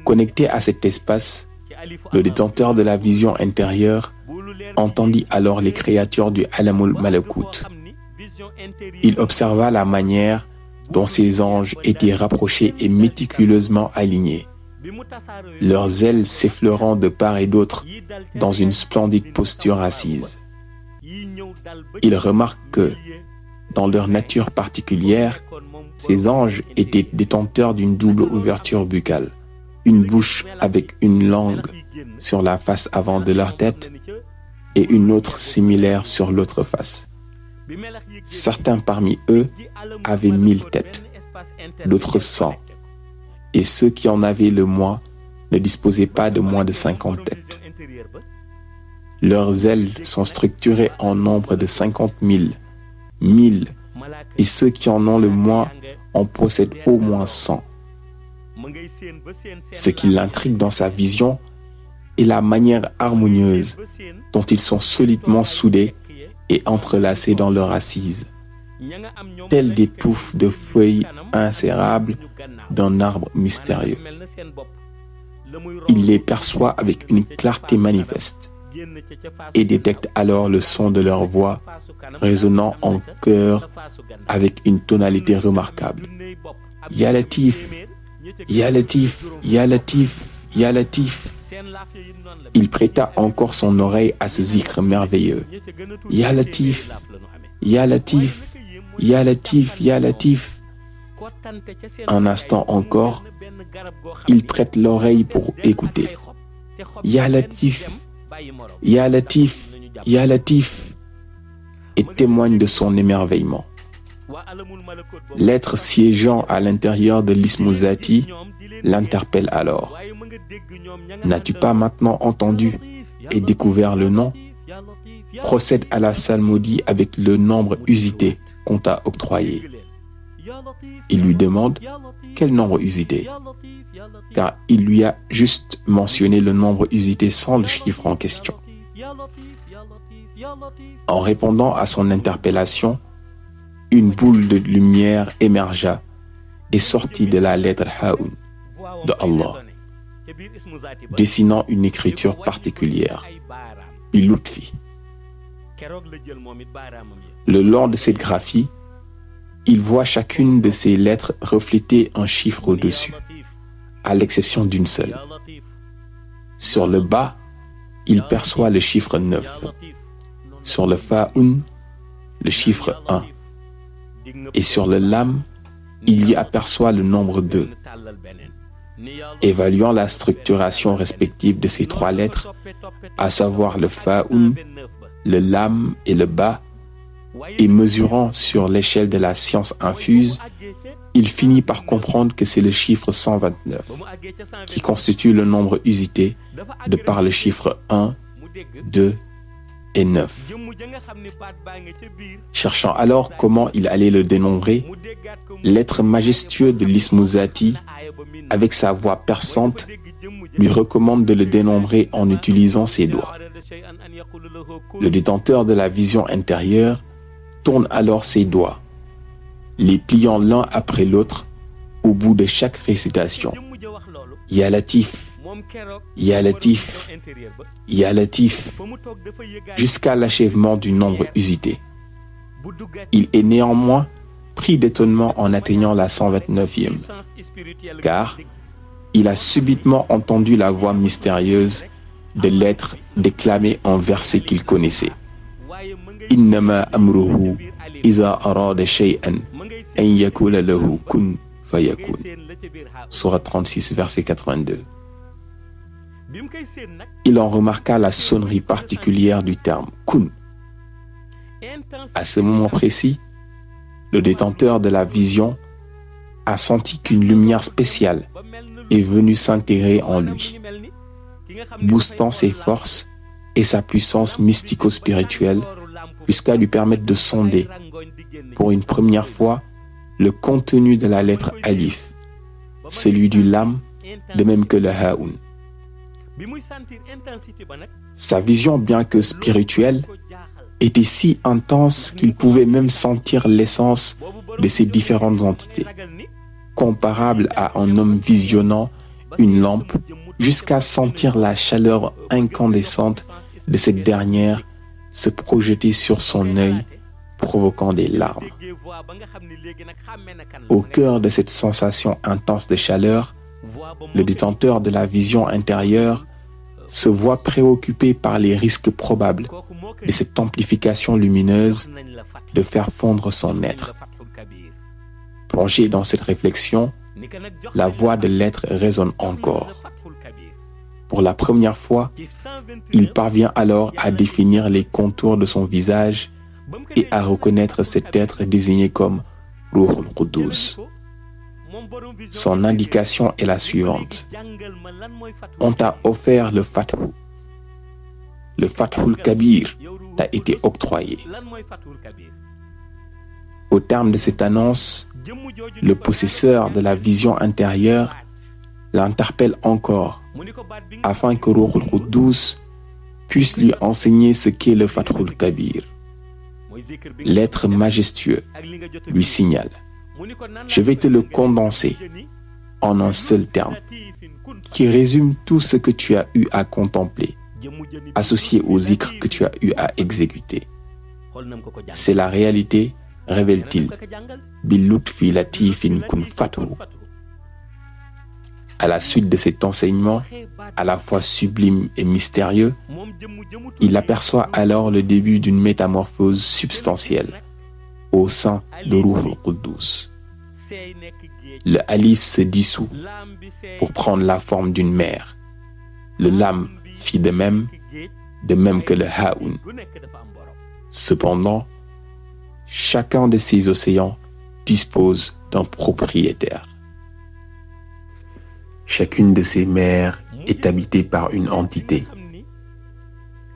Connecté à cet espace, le détenteur de la vision intérieure entendit alors les créatures du Alamul Malakut. Il observa la manière dont ces anges étaient rapprochés et méticuleusement alignés, leurs ailes s'effleurant de part et d'autre dans une splendide posture assise. Il remarque que, dans leur nature particulière, ces anges étaient détenteurs d'une double ouverture buccale, une bouche avec une langue sur la face avant de leur tête et une autre similaire sur l'autre face. Certains parmi eux avaient 1000 têtes, d'autres 100, et ceux qui en avaient le moins ne disposaient pas de moins de 50 têtes. Leurs ailes sont structurées en nombre de 50 000, 1000, et ceux qui en ont le moins en possèdent au moins 100. Ce qui l'intrigue dans sa vision est la manière harmonieuse dont ils sont solidement soudés et entrelacés dans leur assise, tels des touffes de feuilles insérables d'un arbre mystérieux. Il les perçoit avec une clarté manifeste et détecte alors le son de leur voix résonnant en chœur avec une tonalité remarquable. Ya Latif, Ya Latif, Ya Latif, Ya Latif. Il prêta encore son oreille à ce zikr merveilleux. Ya Latif, Ya Latif, Ya Latif, Ya Latif. Un instant encore, il prête l'oreille pour écouter. Ya Latif, Ya Latif, Ya Latif, et témoigne de son émerveillement. L'être siégeant à l'intérieur de l'Ismu Zati l'interpelle alors. N'as-tu pas maintenant entendu et découvert le nom? Procède à la psalmodie avec le nombre usité qu'on t'a octroyé. Il lui demande quel nombre usité, car il lui a juste mentionné le nombre usité sans le chiffre en question. En répondant à son interpellation, une boule de lumière émergea et sortit de la lettre Haoun de Allah, dessinant une écriture particulière, Bilutfi. Le long de cette graphie, il voit chacune de ces lettres refléter un chiffre au-dessus, à l'exception d'une seule. Sur le bas, il perçoit le chiffre 9. Sur le Fa'un, le chiffre 1. Et sur le Lam, il y aperçoit le nombre 2. Évaluant la structuration respective de ces trois lettres, à savoir le Fa'un, le Lam et le Ba, et mesurant sur l'échelle de la science infuse, il finit par comprendre que c'est le chiffre 129 qui constitue le nombre usité de par le chiffre 1, 2 et 9. Cherchant alors comment il allait le dénombrer, l'être majestueux de l'Ismu Zati, avec sa voix perçante, lui recommande de le dénombrer en utilisant ses doigts. Le détenteur de la vision intérieure tourne alors ses doigts, les pliant l'un après l'autre au bout de chaque récitation. Ya Latif, Ya Latif, Ya Latif, jusqu'à l'achèvement du nombre usité. Il est néanmoins pris d'étonnement en atteignant la 129e, car il a subitement entendu la voix mystérieuse de l'être déclamer un verset qu'il connaissait. Innama amruhu iza arada shay'an an yakula lahu kun fayakun. Sourate 36, verset 82. Il en remarqua la sonnerie particulière du terme kun. À ce moment précis, le détenteur de la vision a senti qu'une lumière spéciale est venue s'intégrer en lui, boostant ses forces et sa puissance mystico-spirituelle jusqu'à lui permettre de sonder, pour une première fois, le contenu de la lettre Alif, celui du Lam, de même que le Haoun. Sa vision, bien que spirituelle, était si intense qu'il pouvait même sentir l'essence de ces différentes entités, comparable à un homme visionnant une lampe jusqu'à sentir la chaleur incandescente de cette dernière se projeter sur son œil, provoquant des larmes. Au cœur de cette sensation intense de chaleur, le détenteur de la vision intérieure se voit préoccupé par les risques probables de cette amplification lumineuse de faire fondre son être. Plongé dans cette réflexion, la voix de l'être résonne encore. Pour la première fois, il parvient alors à définir les contours de son visage et à reconnaître cet être désigné comme Ruhul Qudus. Son indication est la suivante. On t'a offert le Fathu. Le Fathul Kabir t'a été octroyé. Au terme de cette annonce, le possesseur de la vision intérieure l'interpelle encore afin que Ruhul Qudus puisse lui enseigner ce qu'est le Fathul Kabir. L'être majestueux lui signale: je vais te le condenser en un seul terme qui résume tout ce que tu as eu à contempler, associé au zikr que tu as eu à exécuter. C'est la réalité, révèle-t-il. Bilutfi latifin kun fathu. À la suite de cet enseignement, à la fois sublime et mystérieux, il aperçoit alors le début d'une métamorphose substantielle au sein de Ruhul Qudus. Le Alif se dissout pour prendre la forme d'une mer. Le Lam fit de même que le Haoun. Cependant, Chacun de ces océans dispose d'un propriétaire. Chacune de ces mers est habitée par une entité.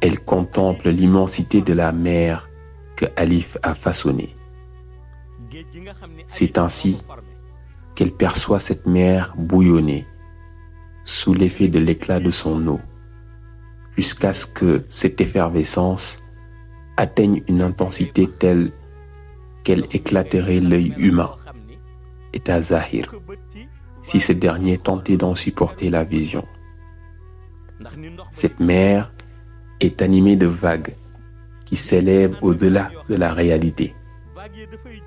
Elle contemple l'immensité de la mer que Alif a façonnée. C'est ainsi qu'elle perçoit cette mer bouillonner sous l'effet de l'éclat de son eau, jusqu'à ce que cette effervescence atteigne une intensité telle qu'elle éclaterait l'œil humain, état zahir, si ce dernier tentait d'en supporter la vision. Cette mer est animée de vagues qui s'élèvent au-delà de la réalité,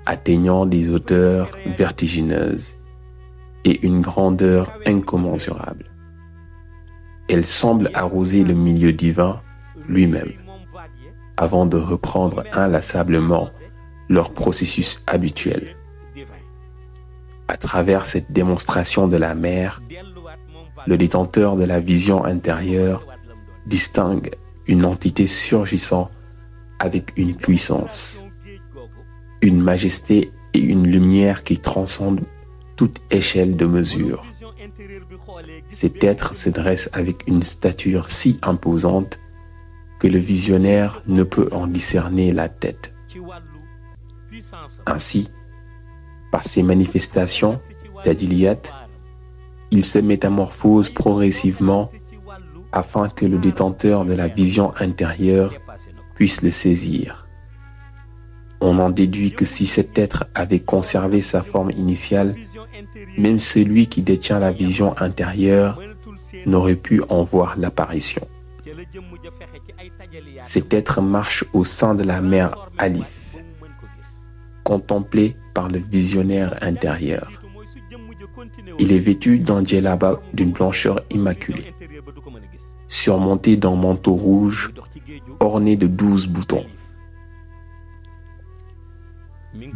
atteignant des hauteurs vertigineuses et une grandeur incommensurable. Elle semble arroser le milieu divin lui-même, avant de reprendre inlassablement leur processus habituel. À travers cette démonstration de la mer, le détenteur de la vision intérieure distingue une entité surgissant avec une puissance, une majesté et une lumière qui transcendent toute échelle de mesure. Cet être se dresse avec une stature si imposante que le visionnaire ne peut en discerner la tête. Ainsi, par ces manifestations tajilliyat, il se métamorphose progressivement afin que le détenteur de la vision intérieure puisse le saisir. On en déduit que si cet être avait conservé sa forme initiale, même celui qui détient la vision intérieure n'aurait pu en voir l'apparition. Cet être marche au sein de la mer Alif, contemplé par le visionnaire intérieur. Il est vêtu d'un djellaba d'une blancheur immaculée, surmonté d'un manteau rouge orné de 12 boutons.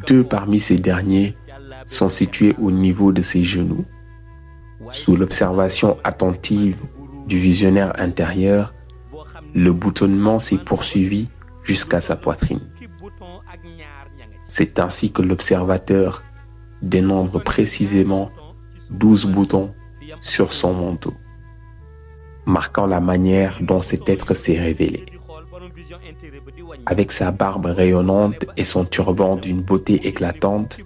2 parmi ces derniers sont situés au niveau de ses genoux. Sous l'observation attentive du visionnaire intérieur, le boutonnement s'est poursuivi jusqu'à sa poitrine. C'est ainsi que l'observateur dénombre précisément 12 boutons sur son manteau, marquant la manière dont cet être s'est révélé. Avec sa barbe rayonnante et son turban d'une beauté éclatante,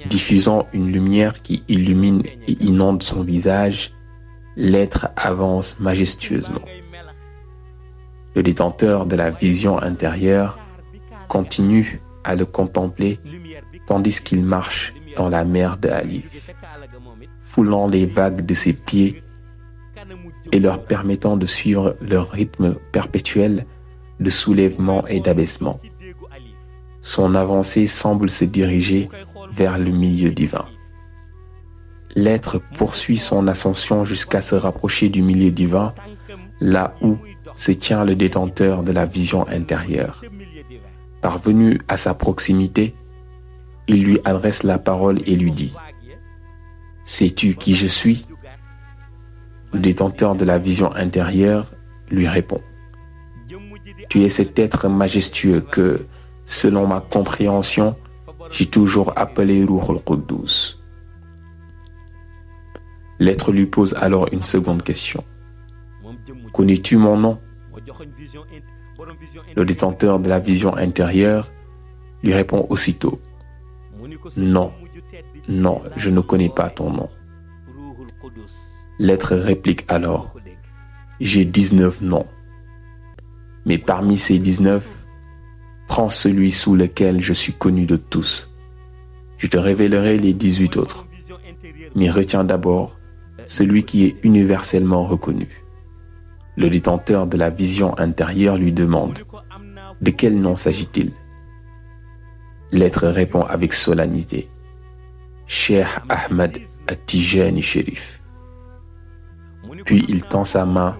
diffusant une lumière qui illumine et inonde son visage, l'être avance majestueusement. Le détenteur de la vision intérieure continue à le contempler tandis qu'il marche dans la mer de Alif, foulant les vagues de ses pieds et leur permettant de suivre leur rythme perpétuel de soulèvement et d'abaissement. Son avancée semble se diriger vers le milieu divin. L'être poursuit son ascension jusqu'à se rapprocher du milieu divin, là où se tient le détenteur de la vision intérieure. Parvenu à sa proximité, il lui adresse la parole et lui dit : « Sais-tu qui je suis ? » Le détenteur de la vision intérieure lui répond : « Tu es cet être majestueux que, selon ma compréhension, j'ai toujours appelé Ruh al-Quddus. » L'être lui pose alors une seconde question : « Connais-tu mon nom ? » Le détenteur de la vision intérieure lui répond aussitôt : « Non, non, je ne connais pas ton nom. » L'être réplique alors : « J'ai 19 noms. Mais parmi ces 19, prends celui sous lequel je suis connu de tous. Je te révélerai les 18 autres. Mais retiens d'abord celui qui est universellement reconnu. » Le détenteur de la vision intérieure lui demande : « De quel nom s'agit-il » L'être répond avec solennité : « Cheikh Ahmad At-Tijani Sherif. » Puis il tend sa main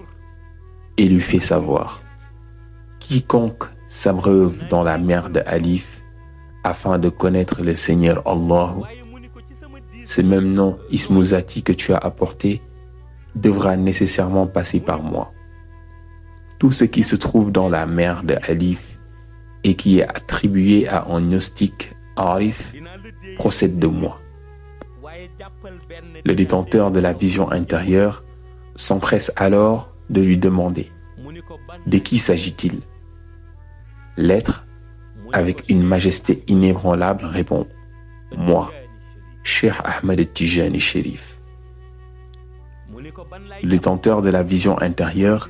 et lui fait savoir : « Quiconque s'abreuve dans la mer de Alif afin de connaître le Seigneur Allah, ce même nom Ismuzati que tu as apporté devra nécessairement passer par moi. Tout ce qui se trouve dans la mer de Alif et qui est attribué à un gnostique Arif procède de moi. Le détenteur de la vision intérieure s'empresse alors de lui demander « De qui s'agit-il » L'être, avec une majesté inébranlable, répond « Moi, Cheikh Ahmed Tijani Chérif ». Le détenteur de la vision intérieure,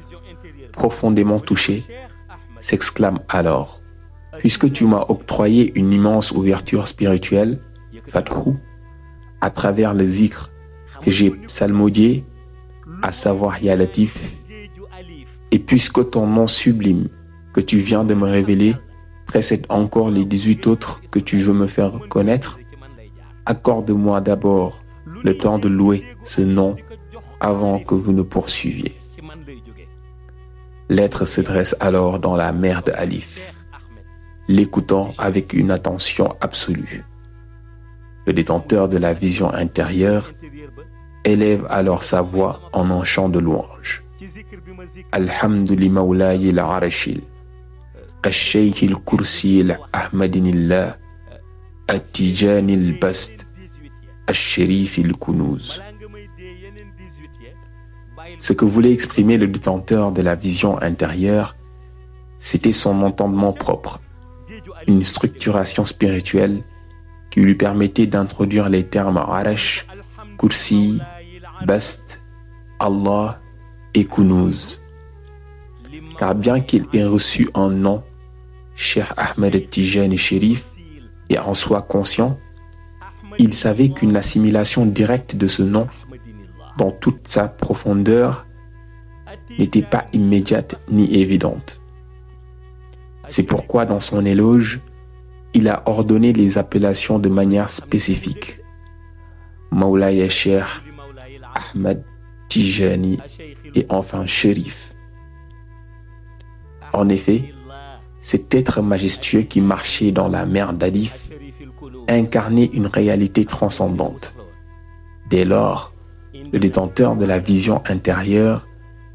profondément touché, s'exclame alors « Puisque tu m'as octroyé une immense ouverture spirituelle, Fathou, à travers le zikr que j'ai psalmodié, à savoir Ya Latif, et puisque ton nom sublime que tu viens de me révéler précède encore les 18 autres que tu veux me faire connaître, accorde-moi d'abord le temps de louer ce nom avant que vous ne poursuiviez. » L'être se dresse alors dans la mer de Alif, l'écoutant avec une attention absolue. Le détenteur de la vision intérieure élève alors sa voix en un chant de louange. Alhamdulillah Mawlayi al-Arashil, Al-Shaykh al-Kursi al-Ahmadinillah, Al-Tijani al-Bast, Al-Sharif al-Kunuz. Ce que voulait exprimer le détenteur de la vision intérieure, c'était son entendement propre, une structuration spirituelle qui lui permettait d'introduire les termes Arash, Kursi, Bast, Allah et Kunuz. Car bien qu'il ait reçu un nom, Cheikh Ahmed Tijani Chérif, et en soit conscient, il savait qu'une assimilation directe de ce nom, dans toute sa profondeur, n'était pas immédiate ni évidente. C'est pourquoi dans son éloge, il a ordonné les appellations de manière spécifique. Mawlaya Cheikh Ahmed Tijani et enfin Chérif. En effet, cet être majestueux qui marchait dans la mer d'Alif incarnait une réalité transcendante. Dès lors, le détenteur de la vision intérieure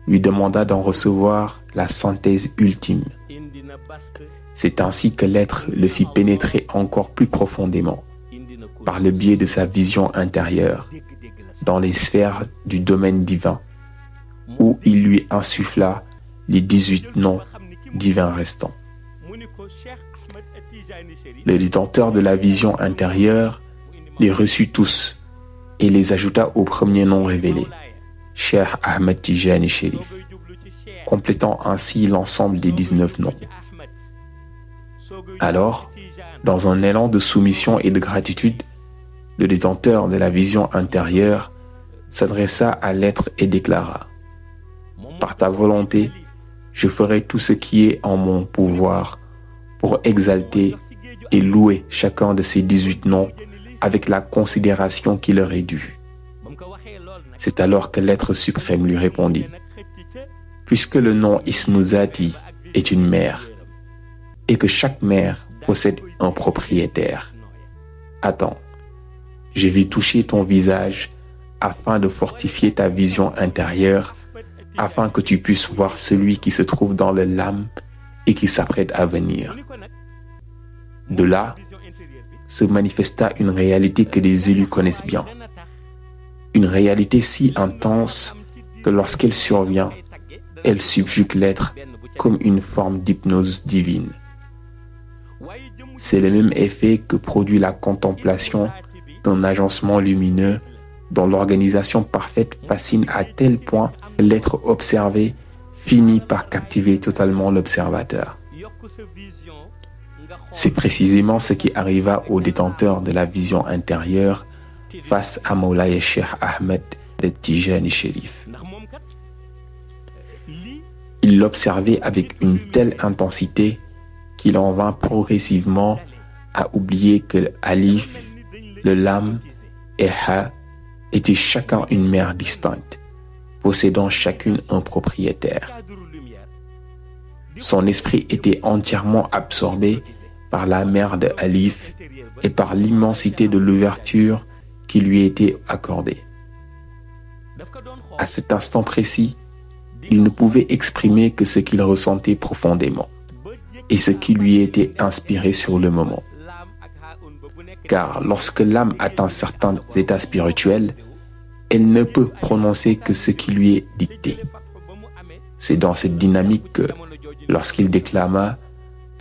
lui demanda d'en recevoir la synthèse ultime. C'est ainsi que l'être le fit pénétrer encore plus profondément, par le biais de sa vision intérieure, dans les sphères du domaine divin, où il lui insuffla les 18 noms divins restants. Le détenteur de la vision intérieure les reçut tous et les ajouta au premier nom révélé, Cheikh Ahmed Tijani Chérif, complétant ainsi l'ensemble des 19 noms. Alors, dans un élan de soumission et de gratitude, le détenteur de la vision intérieure s'adressa à l'être et déclara « Par ta volonté, je ferai tout ce qui est en mon pouvoir pour exalter et louer chacun de ces 18 noms avec la considération qui leur est due. » C'est alors que l'être suprême lui répondit « Puisque le nom Ismuzati est une mère, et que chaque mère possède un propriétaire. Attends, je vais toucher ton visage afin de fortifier ta vision intérieure, afin que tu puisses voir celui qui se trouve dans le lame et qui s'apprête à venir. » De là, se manifesta une réalité que les élus connaissent bien. Une réalité si intense que lorsqu'elle survient, elle subjugue l'être comme une forme d'hypnose divine. C'est le même effet que produit la contemplation d'un agencement lumineux dont l'organisation parfaite fascine à tel point que l'être observé finit par captiver totalement l'observateur. C'est précisément ce qui arriva au détenteur de la vision intérieure face à Mawlaya Cheikh Ahmed Tijani Chérif. Il l'observait avec une telle intensité qu'il en vint progressivement à oublier que Alif, le Lam et Ha étaient chacun une mère distincte, possédant chacune un propriétaire. Son esprit était entièrement absorbé par la mer de Alif et par l'immensité de l'ouverture qui lui était accordée. À cet instant précis, il ne pouvait exprimer que ce qu'il ressentait profondément. et ce qui lui était inspiré sur le moment. Car lorsque l'âme atteint certains états spirituels, elle ne peut prononcer que ce qui lui est dicté. C'est dans cette dynamique que, lorsqu'il déclama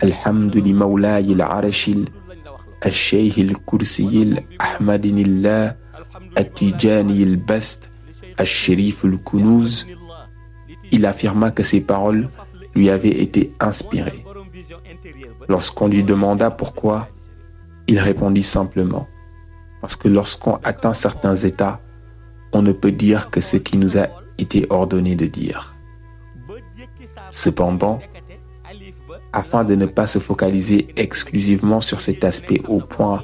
Alhamdulillah Mawlayi al-Arashil, Al-Shaykh al-Kursi al-Ahmadinillah, At-Tijani al-Bast, Al-Sharif al-Kunuz, il affirma que ces paroles lui avaient été inspirées. Lorsqu'on lui demanda pourquoi, il répondit simplement parce que lorsqu'on atteint certains états, on ne peut dire que ce qui nous a été ordonné de dire. Cependant, afin de ne pas se focaliser exclusivement sur cet aspect au point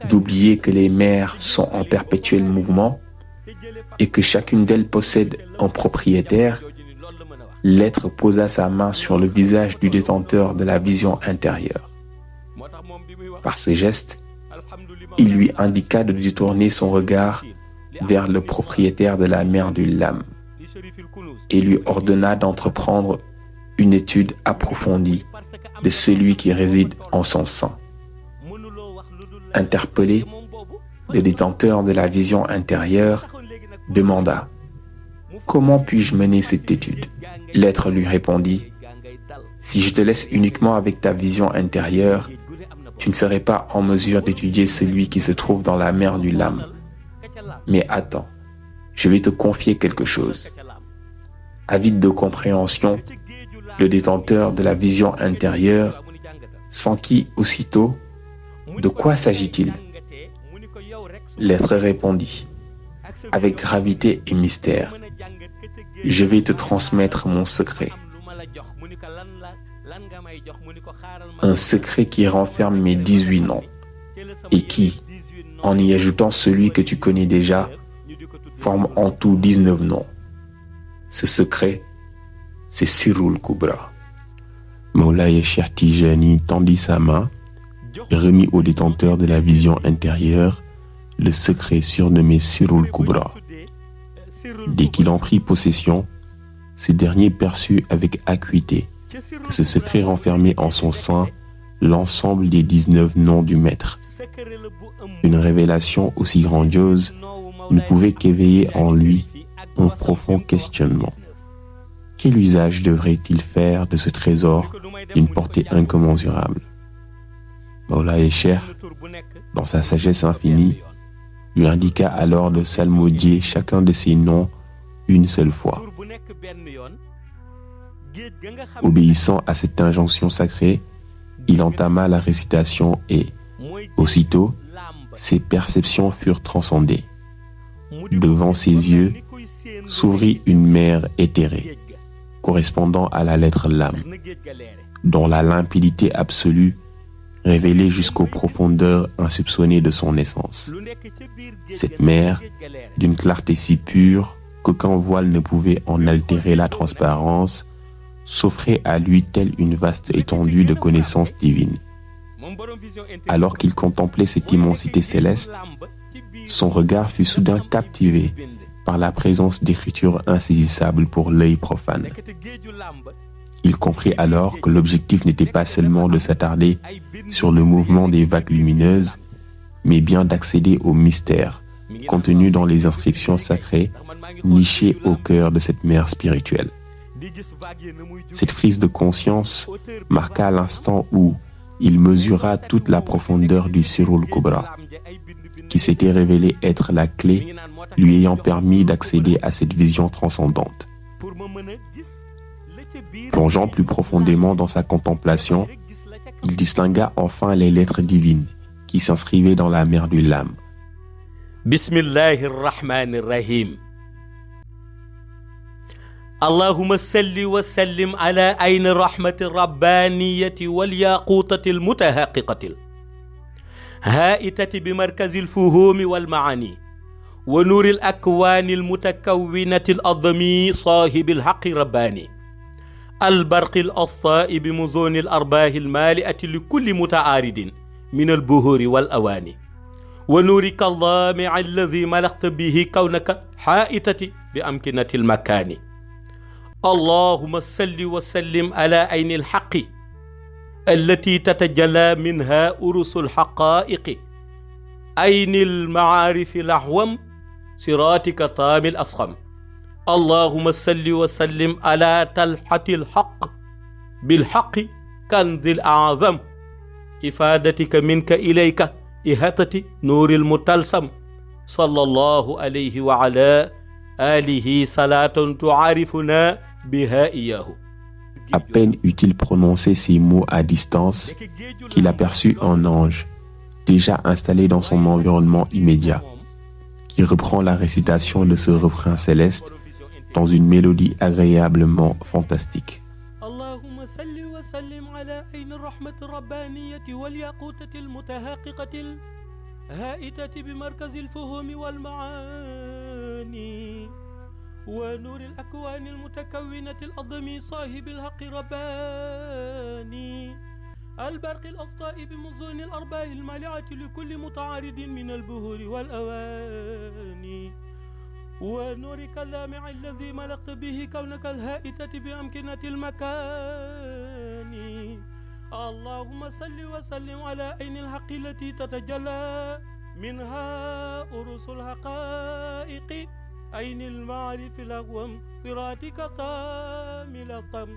d'oublier que les mers sont en perpétuel mouvement et que chacune d'elles possède un propriétaire, l'être posa sa main sur le visage du détenteur de la vision intérieure. Par ces gestes, il lui indiqua de détourner son regard vers le propriétaire de la mer du Lam et lui ordonna d'entreprendre une étude approfondie de celui qui réside en son sein. Interpellé, le détenteur de la vision intérieure demanda « Comment puis-je mener cette étude ?» L'être lui répondit « Si je te laisse uniquement avec ta vision intérieure, tu ne serais pas en mesure d'étudier celui qui se trouve dans la mer du Lam. Mais attends, je vais te confier quelque chose. » Avide de compréhension, le détenteur de la vision intérieure s'enquit aussitôt « De quoi s'agit-il » L'être répondit avec gravité et mystère « Je vais te transmettre mon secret. Un secret qui renferme mes 18 noms et qui, en y ajoutant celui que tu connais déjà, forme en tout 19 noms. Ce secret, c'est Sirul Kubra. » Mawlaye Cheikh Tijani tendit sa main et remit au détenteur de la vision intérieure le secret surnommé Sirul Kubra. Dès qu'il en prit possession, ce dernier perçut avec acuité que ce secret renfermait en son sein l'ensemble des 19 noms du Maître. Une révélation aussi grandiose ne pouvait qu'éveiller en lui un profond questionnement. Quel usage devrait-il faire de ce trésor d'une portée incommensurable? Mawlaye Cheikh, dans sa sagesse infinie, lui indiqua alors de psalmodier chacun de ces noms une seule fois. Obéissant à cette injonction sacrée, il entama la récitation et, aussitôt, ses perceptions furent transcendées. Devant ses yeux s'ouvrit une mer éthérée, correspondant à la lettre Lam, dont la limpidité absolue révélait jusqu'aux profondeurs insoupçonnées de son essence. Cette mer, d'une clarté si pure qu'aucun voile ne pouvait en altérer la transparence, s'offrait à lui telle une vaste étendue de connaissances divines. Alors qu'il contemplait cette immensité céleste, son regard fut soudain captivé par la présence d'écritures insaisissables pour l'œil profane. Il comprit alors que l'objectif n'était pas seulement de s'attarder sur le mouvement des vagues lumineuses, mais bien d'accéder au mystère contenu dans les inscriptions sacrées nichées au cœur de cette mer spirituelle. Cette prise de conscience marqua l'instant où il mesura toute la profondeur du Sirul Kubra, qui s'était révélé être la clé lui ayant permis d'accéder à cette vision transcendante. Plongeant plus profondément dans sa contemplation, il distingua enfin les lettres divines qui s'inscrivaient dans la mer du Lam. Bismillahirrahmanirrahim. Allahumma salli wa sallim ala ayni rahmati rabbaniyati wal yaqutati al mutahaqiqati haitati bi markazi al fuhumi wal maani wa nuri al akwani al mutakawwinati al azmi sahibi al haqqi rabbani البرق الأصاء بمزون الأرباح المالئة لكل متعارض من البهور والأواني ونورك اللامع الذي ملأت به كونك حائطة بأمكنة المكان اللهم صل وسلم على عين الحق التي تتجلى منها أرس الحقائق أين المعارف الأحوم صراطك طام الأصخم اللهم صل وسلم على تلحة الحق بالحق كنز الأعظم إفادتك منك إليك إهتة نور المتلسم صلى الله عليه وعلى آله صلاة تعرفنا بها إياه. À peine eut-il prononcé ces mots à distance qu'il aperçut un ange, déjà installé dans son environnement immédiat, qui reprend la récitation de ce refrain céleste dans une mélodie agréablement fantastique. اللهم صل وسلم على عين الرحمة الربانية والياقوتة المتحققة الهائتة بمركز الفهوم والمعاني ونور الأكوان المتكونة الأضمي صاحب الحق رباني البرق الأسطاء بمزون الأرباح المالعة لكل متعارض من البهور والأواني ونورك اللامع الذي ملقت به كونك الهائتة بأمكنة المكان اللهم صل وسلم على عين الحق التي تتجلى منها أرس الحقائق عين المعرف الأقوم قراءتك طام الأطم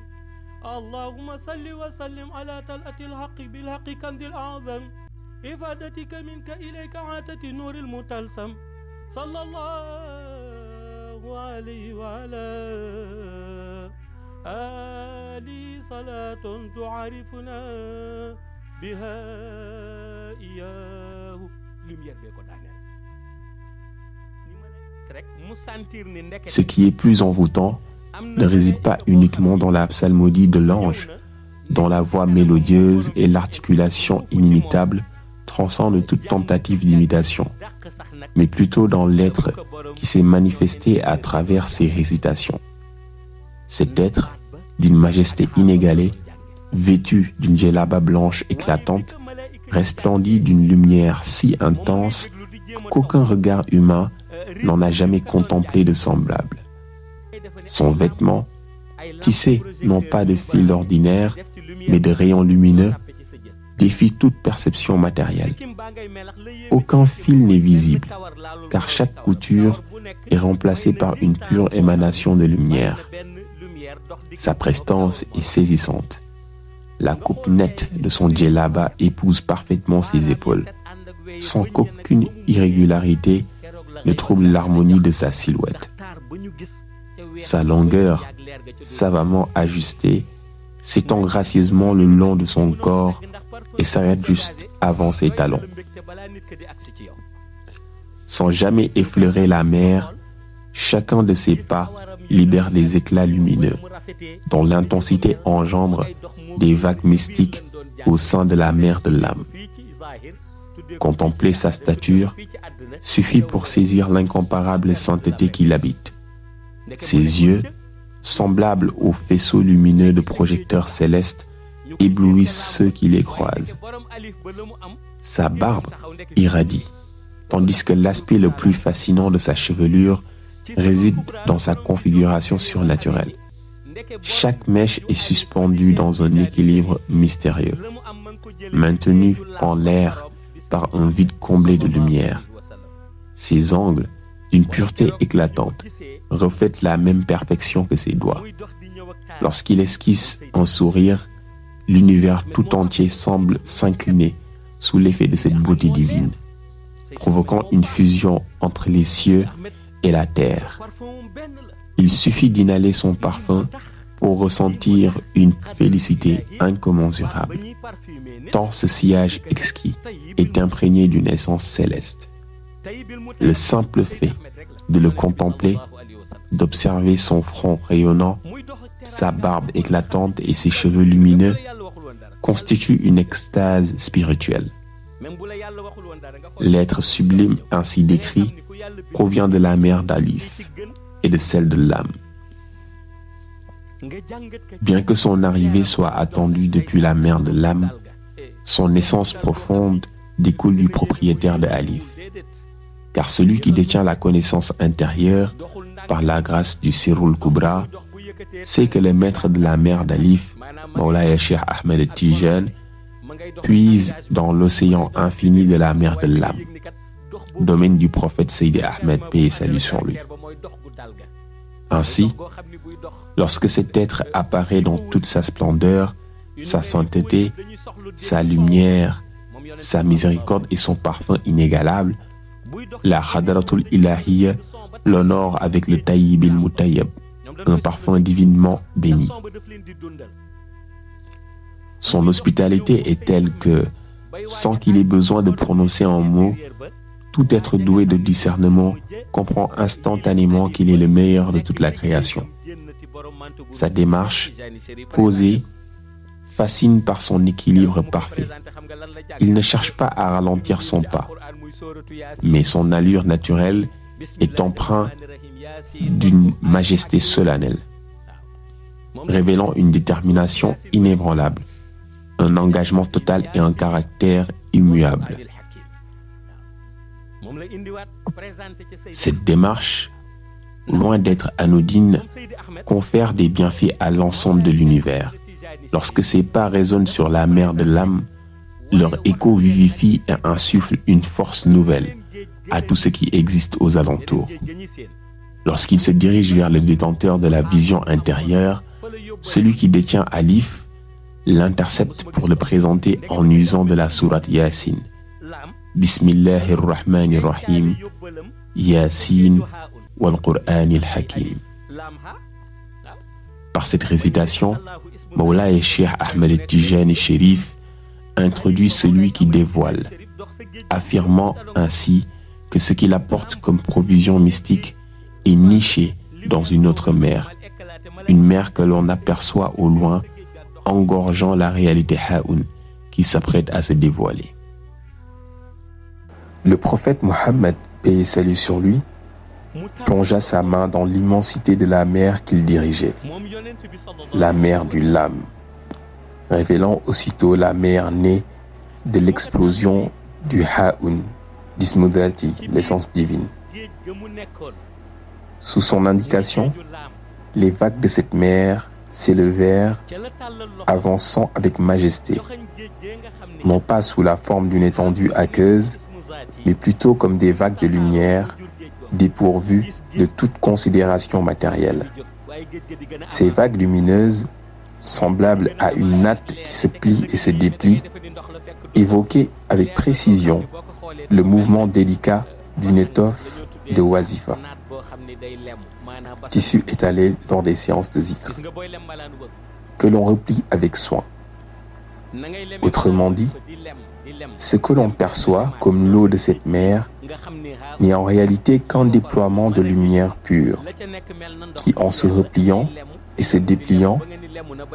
اللهم صل وسلم على تلأة الحق بالحق كنز الأعظم إفادتك منك إليك عاتة نور المتلسم صلى الله عليه وعلى آله صلاة تعرفنا بها إياه. Ce qui est plus envoûtant ne réside pas uniquement dans la psalmodie de l'ange, dont la voix mélodieuse et l'articulation inimitable transcendent toute tentative d'imitation, mais plutôt dans l'être qui s'est manifesté à travers ces récitations. Cet être, d'une majesté inégalée, vêtu d'une djellaba blanche éclatante, resplendit d'une lumière si intense qu'aucun regard humain n'en a jamais contemplé de semblable. Son vêtement, tissé non pas de fils ordinaires, mais de rayons lumineux, défie toute perception matérielle. Aucun fil n'est visible, car chaque couture est remplacée par une pure émanation de lumière. Sa prestance est saisissante. La coupe nette de son djellaba épouse parfaitement ses épaules, sans qu'aucune irrégularité ne trouble l'harmonie de sa silhouette. Sa longueur, savamment ajustée, s'étend gracieusement le long de son corps et s'arrête juste avant ses talons. Sans jamais effleurer la mer, chacun de ses pas libère des éclats lumineux, dont l'intensité engendre des vagues mystiques au sein de la mer de l'âme. Contempler sa stature suffit pour saisir l'incomparable sainteté qui l'habite. Ses yeux, semblables aux faisceaux lumineux de projecteurs célestes, éblouissent ceux qui les croisent. Sa barbe irradie, tandis que l'aspect le plus fascinant de sa chevelure réside dans sa configuration surnaturelle. Chaque mèche est suspendue dans un équilibre mystérieux, maintenue en l'air par un vide comblé de lumière. Ses angles, d'une pureté éclatante, reflètent la même perfection que ses doigts. Lorsqu'il esquisse un sourire, l'univers tout entier semble s'incliner sous l'effet de cette beauté divine, provoquant une fusion entre les cieux et la terre. Il suffit d'inhaler son parfum pour ressentir une félicité incommensurable, tant ce sillage exquis est imprégné d'une essence céleste. Le simple fait de le contempler, d'observer son front rayonnant, sa barbe éclatante et ses cheveux lumineux, constitue une extase spirituelle. L'être sublime ainsi décrit provient de la mer d'Alif et de celle de l'âme. Bien que son arrivée soit attendue depuis la mer de l'âme, son essence profonde découle du propriétaire de Alif. Car celui qui détient la connaissance intérieure par la grâce du Sirul Kubra sait que le maître de la mer d'Alif, Mawlaya Cheikh Ahmed Tijan, puise dans l'océan infini de la mer de l'âme, domaine du prophète Seydi Ahmed, paix et salut sur lui. Ainsi, lorsque cet être apparaît dans toute sa splendeur, sa sainteté, sa lumière, sa miséricorde et son parfum inégalable, la Hadratul Ilahiyya l'honore avec le Tayyib il-Mutayyab, un parfum divinement béni. Son hospitalité est telle que, sans qu'il ait besoin de prononcer un mot, tout être doué de discernement comprend instantanément qu'il est le meilleur de toute la création. Sa démarche, posée, fascine par son équilibre parfait. Il ne cherche pas à ralentir son pas, mais son allure naturelle est empreinte d'une majesté solennelle, révélant une détermination inébranlable, un engagement total et un caractère immuable. Cette démarche, loin d'être anodine, confère des bienfaits à l'ensemble de l'univers. Lorsque ces pas résonnent sur la mer de l'âme, leur écho vivifie et insuffle une force nouvelle à tout ce qui existe aux alentours. Lorsqu'il se dirige vers le détenteur de la vision intérieure, celui qui détient Alif l'intercepte pour le présenter en usant de la sourate Yasin. Bismillahirrahmanirrahim, Yasin wal Qur'anil Hakim. Par cette récitation, Mawlaya Cheikh Ahmed Tijani Chérif introduit celui qui dévoile, affirmant ainsi que ce qu'il apporte comme provision mystique est niché dans une autre mer, une mer que l'on aperçoit au loin, engorgeant la réalité Haoun qui s'apprête à se dévoiler. Le prophète Mohammed, paix et salut sur lui, plongea sa main dans l'immensité de la mer qu'il dirigeait, la mer du Lam, révélant aussitôt la mer née de l'explosion du Haoun, d'Ismudati, l'essence divine. Sous son indication, les vagues de cette mer s'élevèrent, avançant avec majesté, non pas sous la forme d'une étendue aqueuse, mais plutôt comme des vagues de lumière dépourvues de toute considération matérielle. Ces vagues lumineuses, semblables à une natte qui se plie et se déplie, évoquaient avec précision le mouvement délicat d'une étoffe de wazifa, tissu étalé lors des séances de zikr, que l'on replie avec soin. Autrement dit, ce que l'on perçoit comme l'eau de cette mer n'est en réalité qu'un déploiement de lumière pure, qui en se repliant et se dépliant,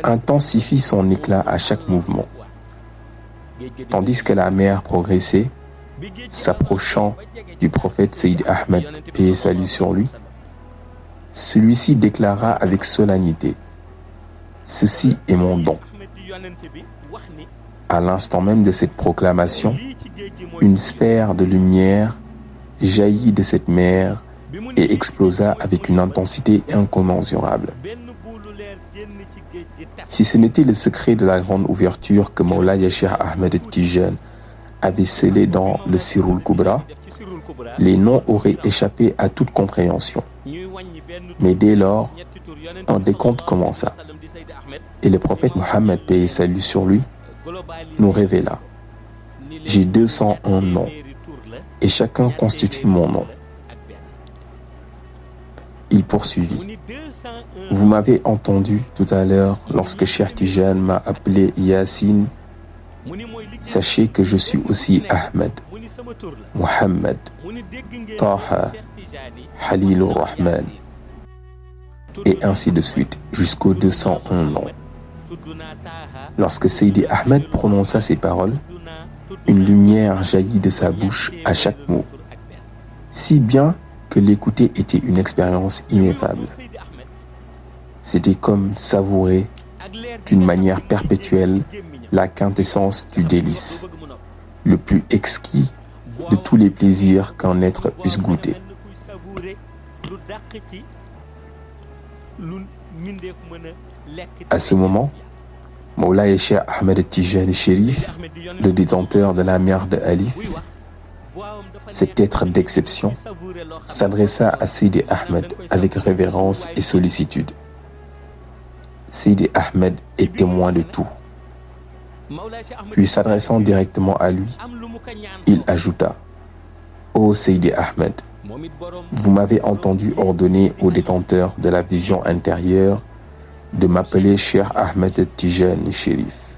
intensifie son éclat à chaque mouvement. Tandis que la mer progressait, s'approchant du prophète Seydi Ahmed, paix et salut sur lui, celui-ci déclara avec solennité: « Ceci est mon don. » À l'instant même de cette proclamation, une sphère de lumière jaillit de cette mer et explosa avec une intensité incommensurable. Si ce n'était le secret de la grande ouverture que Mawlaya Cheikh Ahmed Tijani avait scellé dans le Sirul Kubra, les noms auraient échappé à toute compréhension. Mais dès lors, un décompte commença. Et le prophète Mohammed, paix et salut sur lui, nous révéla: « J'ai 201 noms, et chacun constitue mon nom. » Il poursuivit: « Vous m'avez entendu tout à l'heure lorsque Cheikh Tijani m'a appelé Yasin. Sachez que je suis aussi Ahmed, Mohammed, Taha, Halilur Rahman, et ainsi de suite, jusqu'aux 201 noms. » Lorsque Seydi Ahmed prononça ces paroles, une lumière jaillit de sa bouche à chaque mot, si bien que l'écouter était une expérience ineffable. C'était comme savourer d'une manière perpétuelle la quintessence du délice, le plus exquis de tous les plaisirs qu'un être puisse goûter. À ce moment, Moulaye Cheikh Ahmed Tijani Chérif, le détenteur de la mer de Alif, cet être d'exception, s'adressa à Sidi Ahmed avec révérence et sollicitude. Sidi Ahmed est témoin de tout. Puis s'adressant directement à lui, il ajouta: Ô Sidi Ahmed, vous m'avez entendu ordonner au détenteur de la vision intérieure de m'appeler Cheikh Ahmed Tijani Chérif.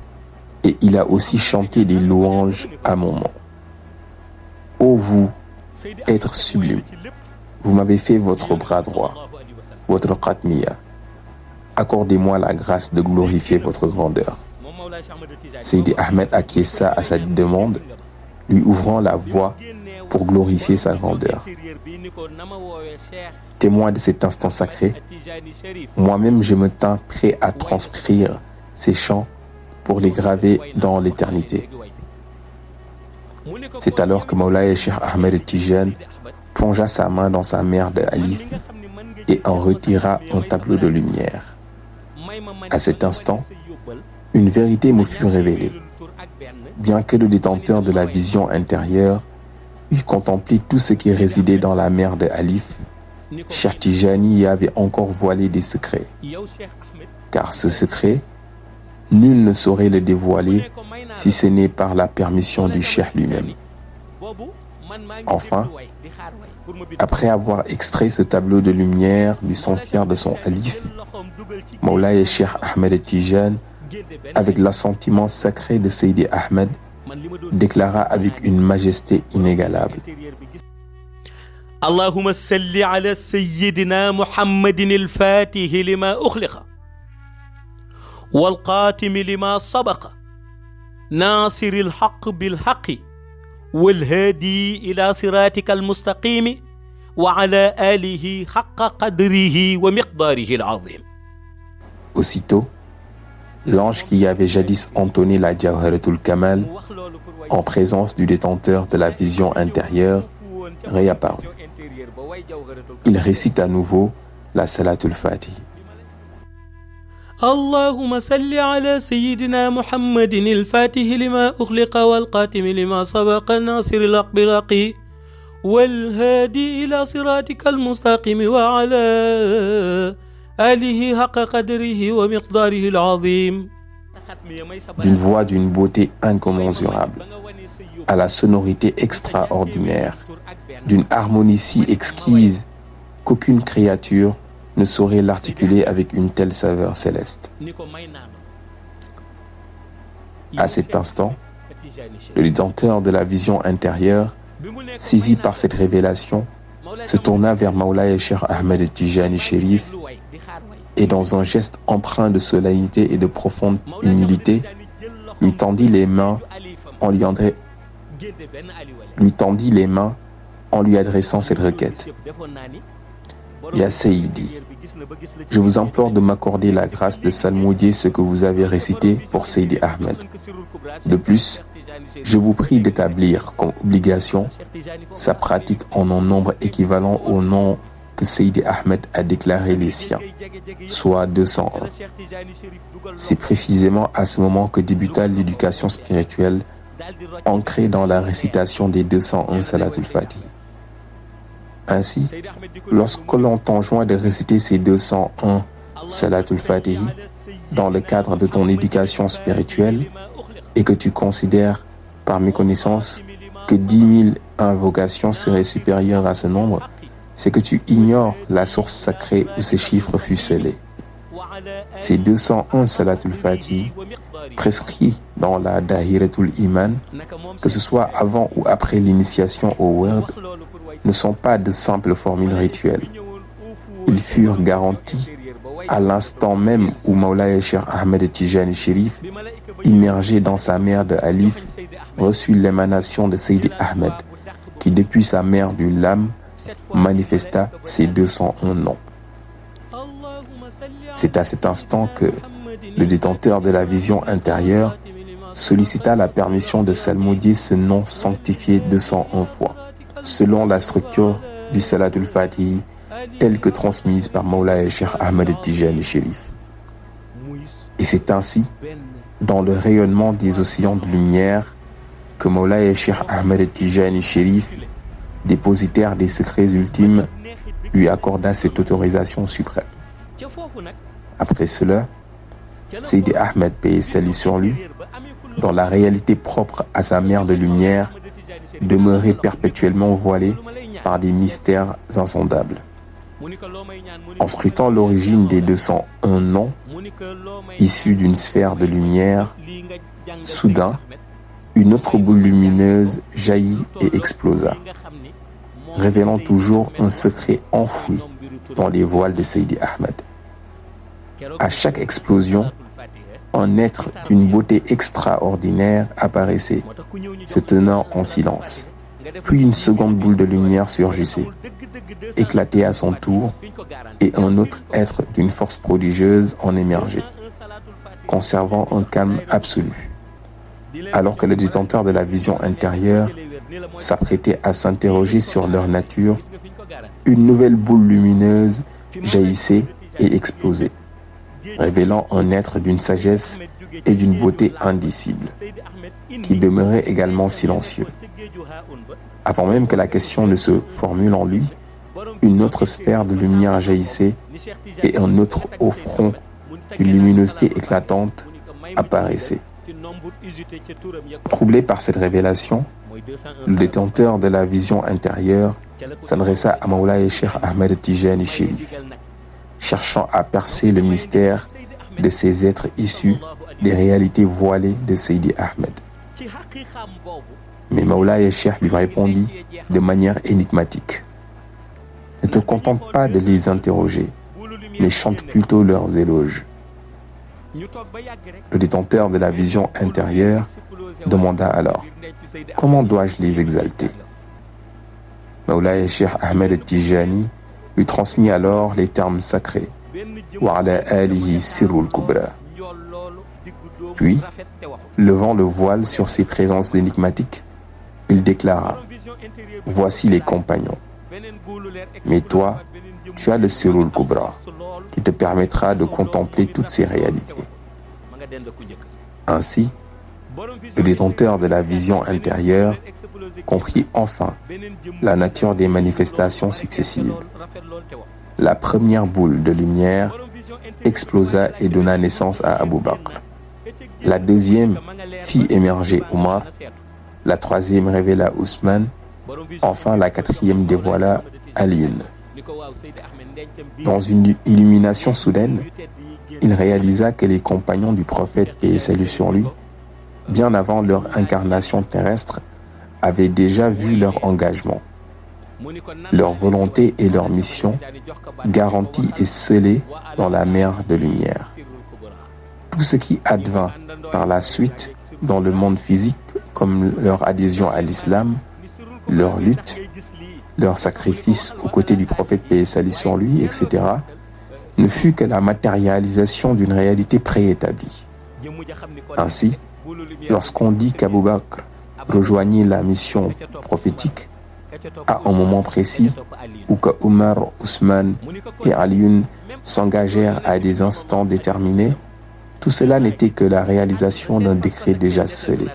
Et il a aussi chanté des louanges à mon nom. Ô vous, être sublime, vous m'avez fait votre bras droit, votre Qatmiya. Accordez-moi la grâce de glorifier votre grandeur. Sidi Ahmed acquiesça à cette demande, lui ouvrant la voie pour glorifier sa grandeur. Témoin de cet instant sacré, moi-même je me tins prêt à transcrire ces chants pour les graver dans l'éternité. C'est alors que Moulaye Cheikh Ahmed Tijani plongea sa main dans sa mer de Alif et en retira un tableau de lumière. À cet instant, une vérité me fut révélée. Bien que le détenteur de la vision intérieure eût contemplé tout ce qui résidait dans la mer de Alif, Cheikh Tijani y avait encore voilé des secrets. Car ce secret, nul ne saurait le dévoiler si ce n'est par la permission du Cheikh lui-même. Enfin, après avoir extrait ce tableau de lumière du sanctuaire de son Alif, Moulaye Cheikh Ahmed Tijani, avec l'assentiment sacré de Seydi Ahmed, déclara avec une majesté inégalable: Allahumma salli ala sayyidina Muhammadin al-Fatih lima ukhliqa wal qatim lima sabaqa nasir al-haqq bil haqq wal hadi ila siratika al-mustaqim wa ala alihi haqqa qadrihi wa miqdarihi al-azim. Aussitôt, l'ange qui avait jadis entonné la Jawharatul Kamal en présence du détenteur de la vision intérieure réapparut. Il récite à nouveau la Salatul Fatih. Allahumma salli ala sayyidina Muhammadin al-Fatih lima ukhliqa wal qatim lima sabaqa nasir al-haqq bil haqq wal hadi ila siratika al-mustaqim wa ala alihi haqqa qadrihi wa miqdarihi al-azim. D'une voix d'une beauté incommensurable, à la sonorité extraordinaire, d'une harmonie si exquise qu'aucune créature ne saurait l'articuler avec une telle saveur céleste. À cet instant, le détenteur de la vision intérieure, saisi par cette révélation, se tourna vers Moulaye Cheikh Ahmed Tijani Chérif et dans un geste empreint de solennité et de profonde humilité, lui tendit les mains en lui adressant cette requête. Ya Sayyidi, je vous implore de m'accorder la grâce de salmodier ce que vous avez récité pour Seydi Ahmed. De plus, je vous prie d'établir comme obligation sa pratique en un nombre équivalent au nom que Seydi Ahmed a déclaré les siens, soit 201. C'est précisément à ce moment que débuta l'éducation spirituelle ancrée dans la récitation des 201 Salatul Fatih. Ainsi, lorsque l'on t'enjoint de réciter ces 201 Salatul Fatih dans le cadre de ton éducation spirituelle et que tu considères par méconnaissance que 10 000 invocations seraient supérieures à ce nombre, c'est que tu ignores la source sacrée où ces chiffres furent scellés. Ces 201 Salatul Fatih, prescrits dans la Dahiratul Iman, que ce soit avant ou après l'initiation au Werd, ne sont pas de simples formules rituelles. Ils furent garantis à l'instant même où Moulaye Cheikh Ahmed Tijani Chérif, immergé dans sa mer de Alif, reçut l'émanation de Seydi Ahmed, qui depuis sa mer du Lam manifesta ses 201 noms. C'est à cet instant que le détenteur de la vision intérieure sollicita la permission de salmodier ce nom sanctifié 201 fois, selon la structure du Salatul Fatih telle que transmise par Moulaye Cheikh Ahmed Tijani Chérif. Et c'est ainsi dans le rayonnement des océans de lumière que Mawlaya Cheikh Ahmed Tijani Chérif, dépositaire des secrets ultimes, lui accorda cette autorisation suprême. Après cela, Seydi Ahmed, paix et salut sur lui, dans la réalité propre à sa mère de lumière, demeurait perpétuellement voilé par des mystères insondables. En scrutant l'origine des 201 noms, issus d'une sphère de lumière, soudain, une autre boule lumineuse jaillit et explosa, révélant toujours un secret enfoui dans les voiles de Seydi Ahmed. À chaque explosion, un être d'une beauté extraordinaire apparaissait, se tenant en silence. Puis une seconde boule de lumière surgissait, éclatait à son tour, et un autre être d'une force prodigieuse en émergeait, conservant un calme absolu. Alors que le détenteur de la vision intérieure s'apprêtait à s'interroger sur leur nature, une nouvelle boule lumineuse jaillissait et explosait, révélant un être d'une sagesse et d'une beauté indicible, qui demeurait également silencieux. Avant même que la question ne se formule en lui, une autre sphère de lumière jaillissait et un autre haut front d'une luminosité éclatante apparaissait. Troublé par cette révélation, le détenteur de la vision intérieure s'adressa à Mawlaya Cheikh Ahmed Tijani Chérif, cherchant à percer le mystère de ces êtres issus des réalités voilées de Seydi Ahmed. Mais Mawlaya Cheikh lui répondit de manière énigmatique: ne te contente pas de les interroger, mais chante plutôt leurs éloges. Le détenteur de la vision intérieure demanda alors: comment dois-je les exalter? Mawlaya Cheikh Ahmed Tijani lui transmit alors les termes sacrés: wa ala alihi sirrul kubra. Puis, levant le voile sur ses présences énigmatiques, il déclara: voici les compagnons. Mais toi, tu as le sirrul kubra qui te permettra de contempler toutes ces réalités. Ainsi, le détenteur de la vision intérieure comprit enfin la nature des manifestations successives. La première boule de lumière explosa et donna naissance à Abu Bakr. La deuxième fit émerger Omar. La troisième révéla Ousmane. Enfin, la quatrième dévoila Alioune. Dans une illumination soudaine, il réalisa que les compagnons du prophète, paix et salut sur lui, bien avant leur incarnation terrestre, avaient déjà vu leur engagement, leur volonté et leur mission garanties et scellées dans la mer de lumière. Tout ce qui advint par la suite dans le monde physique, comme leur adhésion à l'islam, leur lutte, leur sacrifice aux côtés du prophète, paix et salut sur lui, etc., ne fut que la matérialisation d'une réalité préétablie. Ainsi, lorsqu'on dit qu'Abu Bakr rejoignit la mission prophétique à un moment précis, ou que Omar, Ousmane et Alioune s'engagèrent à des instants déterminés, tout cela n'était que la réalisation d'un décret déjà scellé.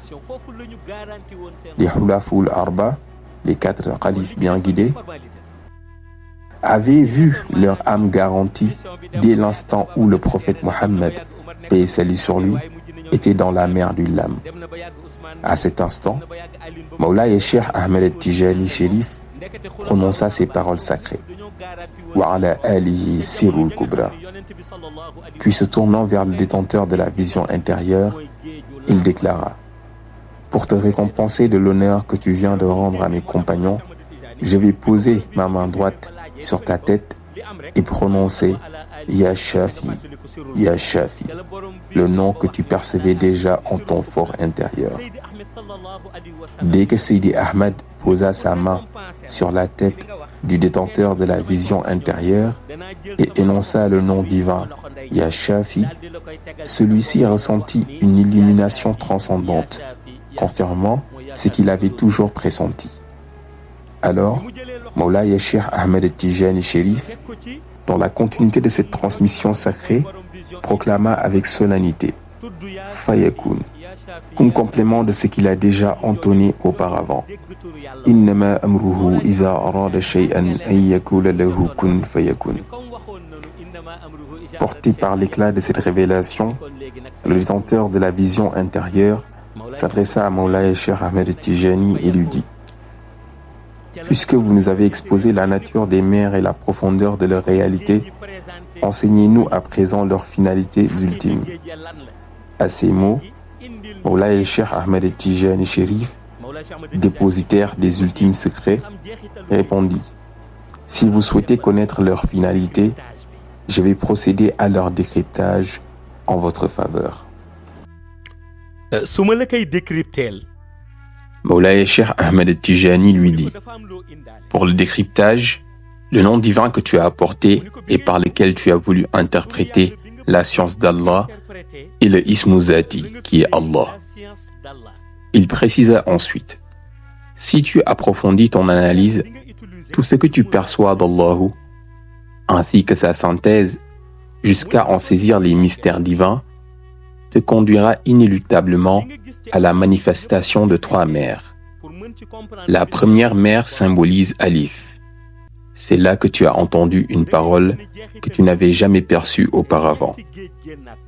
Les Hulaful Arba, les 4 califes bien guidés, avaient vu leur âme garantie dès l'instant où le prophète Mohammed, paix et salut sur lui, était dans la mer du Lam. À cet instant, Mawlaya Cheikh Ahmed Tijani Chérif prononça ces paroles sacrées: wa ala alihi sirrul kubra. Puis se tournant vers le détenteur de la vision intérieure, il déclara: pour te récompenser de l'honneur que tu viens de rendre à mes compagnons, je vais poser ma main droite sur ta tête et prononcer Ya Shafi, Ya Shafi, le nom que tu percevais déjà en ton fort intérieur. Dès que Seydi Ahmed posa sa main sur la tête du détenteur de la vision intérieure et énonça le nom divin Ya Shafi, celui-ci ressentit une illumination transcendante, confirmant ce qu'il avait toujours pressenti. Alors, Mawlaya Cheikh Ahmed Tijani Chérif, dans la continuité de cette transmission sacrée, proclama avec solennité: Fayakun, comme complément de ce qu'il a déjà entonné auparavant. Innama amruhu iza arada shay'an an yakula lahu kun fayakun. Porté par l'éclat de cette révélation, le détenteur de la vision intérieure s'adressa à Mawlaya Cheikh Ahmed Tijani et lui dit: puisque vous nous avez exposé la nature des mers et la profondeur de leur réalité, enseignez-nous à présent leurs finalités ultimes. À ces mots, Mawlaya Cheikh Ahmed Tijani Chérif, dépositaire des ultimes secrets, répondit: si vous souhaitez connaître leur finalité, je vais procéder à leur décryptage en votre faveur. Mawlaya Cheikh Ahmed Tijani lui dit: pour le décryptage, le nom divin que tu as apporté et par lequel tu as voulu interpréter la science d'Allah est le Ismu Zati, qui est Allah. Il précisa ensuite: si tu approfondis ton analyse, tout ce que tu perçois d'Allah, ainsi que sa synthèse, jusqu'à en saisir les mystères divins, te conduira inéluctablement à la manifestation de trois mers. La première mer symbolise Alif. C'est là que tu as entendu une parole que tu n'avais jamais perçue auparavant.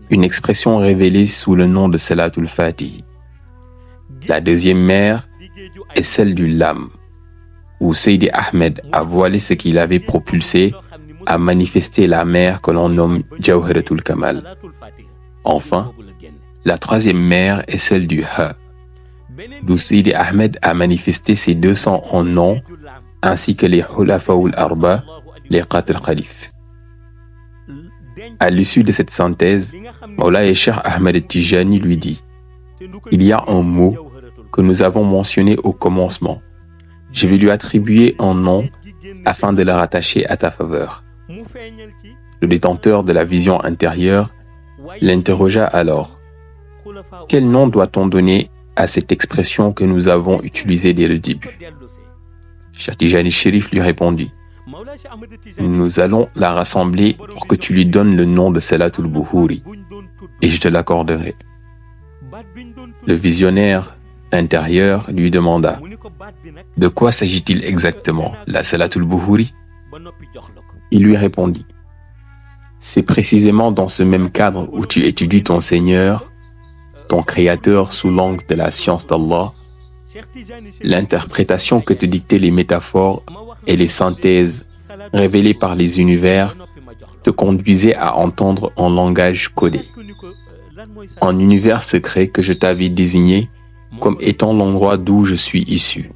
Une expression révélée sous le nom de Salatul Fatih. La deuxième mer est celle du Lam, où Seydi Ahmed a voilé ce qu'il avait propulsé à manifester la mer que l'on nomme Jawharatul Kamal. Enfin, la troisième mer est celle du Ha, d'où Seydi Ahmed a manifesté ses 201 noms, ainsi que les Khulafaoul Arba, les Quatre Khalifs. À l'issue de cette synthèse, Mawlaya Cheikh Ahmed Tijani lui dit: il y a un mot que nous avons mentionné au commencement. Je vais lui attribuer un nom afin de le rattacher à ta faveur. Le détenteur de la vision intérieure l'interrogea alors: quel nom doit-on donner à cette expression que nous avons utilisée dès le début? Cheikh Tijani Chérif lui répondit: nous allons la rassembler pour que tu lui donnes le nom de Salatul Buhuri, et je te l'accorderai. Le visionnaire intérieur lui demanda: de quoi s'agit-il exactement, la Salatul Buhuri? Il lui répondit: c'est précisément dans ce même cadre où tu étudies ton Seigneur, ton Créateur sous l'angle de la science d'Allah, l'interprétation que te dictaient les métaphores et les synthèses révélées par les univers te conduisaient à entendre en langage codé, un univers secret que je t'avais désigné comme étant l'endroit d'où je suis issu,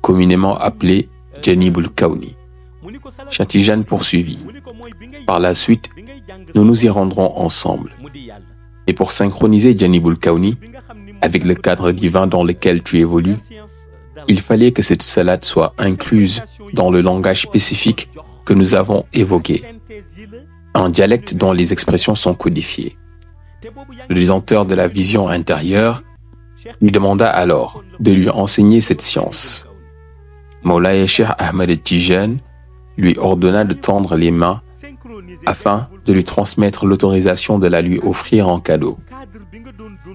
communément appelé Janibul Kawni. Cheikh Tijani poursuivit: par la suite, nous nous y rendrons ensemble. Et pour synchroniser Janibul Kawni avec le cadre divin dans lequel tu évolues, il fallait que cette salade soit incluse dans le langage spécifique que nous avons évoqué, un dialecte dont les expressions sont codifiées. Le détenteur de la vision intérieure lui demanda alors de lui enseigner cette science. Mawlaya Cheikh Ahmed Tijani lui ordonna de tendre les mains afin de lui transmettre l'autorisation de la lui offrir en cadeau.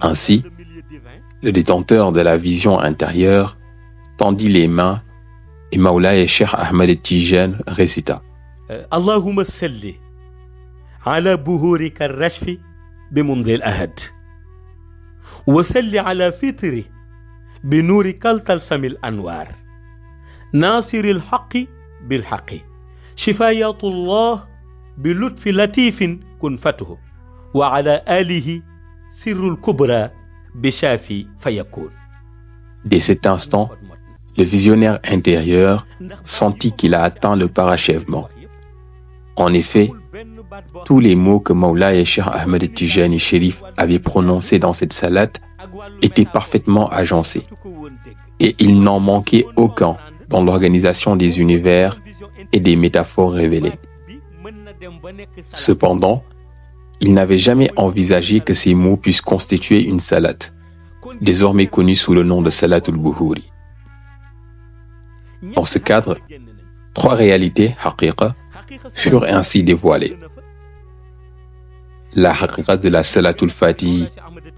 Ainsi, le détenteur de la vision intérieure tendit les mains et Mawlaya Cheikh Ahmed Tijani récita: Allahumma salli ala buhurika ar-rashfi bimumdi al-ahad wa salli ala fitri binuri kaltalsam al-anwar nasir al-haqqi bil-haqqi shifayatullah bilutfi latifin kun fatuhu wa ala alihi sirrul kubra bishafi fayakun. Dès cet instant, le visionnaire intérieur sentit qu'il a atteint le parachèvement. En effet, tous les mots que Mawlaya Cheikh Ahmed Tijani Chérif avait prononcés dans cette salade étaient parfaitement agencés, et il n'en manquait aucun dans l'organisation des univers et des métaphores révélées. Cependant, il n'avait jamais envisagé que ces mots puissent constituer une salade, désormais connue sous le nom de Salatul Buhuri. Dans ce cadre, trois réalités, haqiqa, furent ainsi dévoilées. La haqiqa de la Salatul Fatih,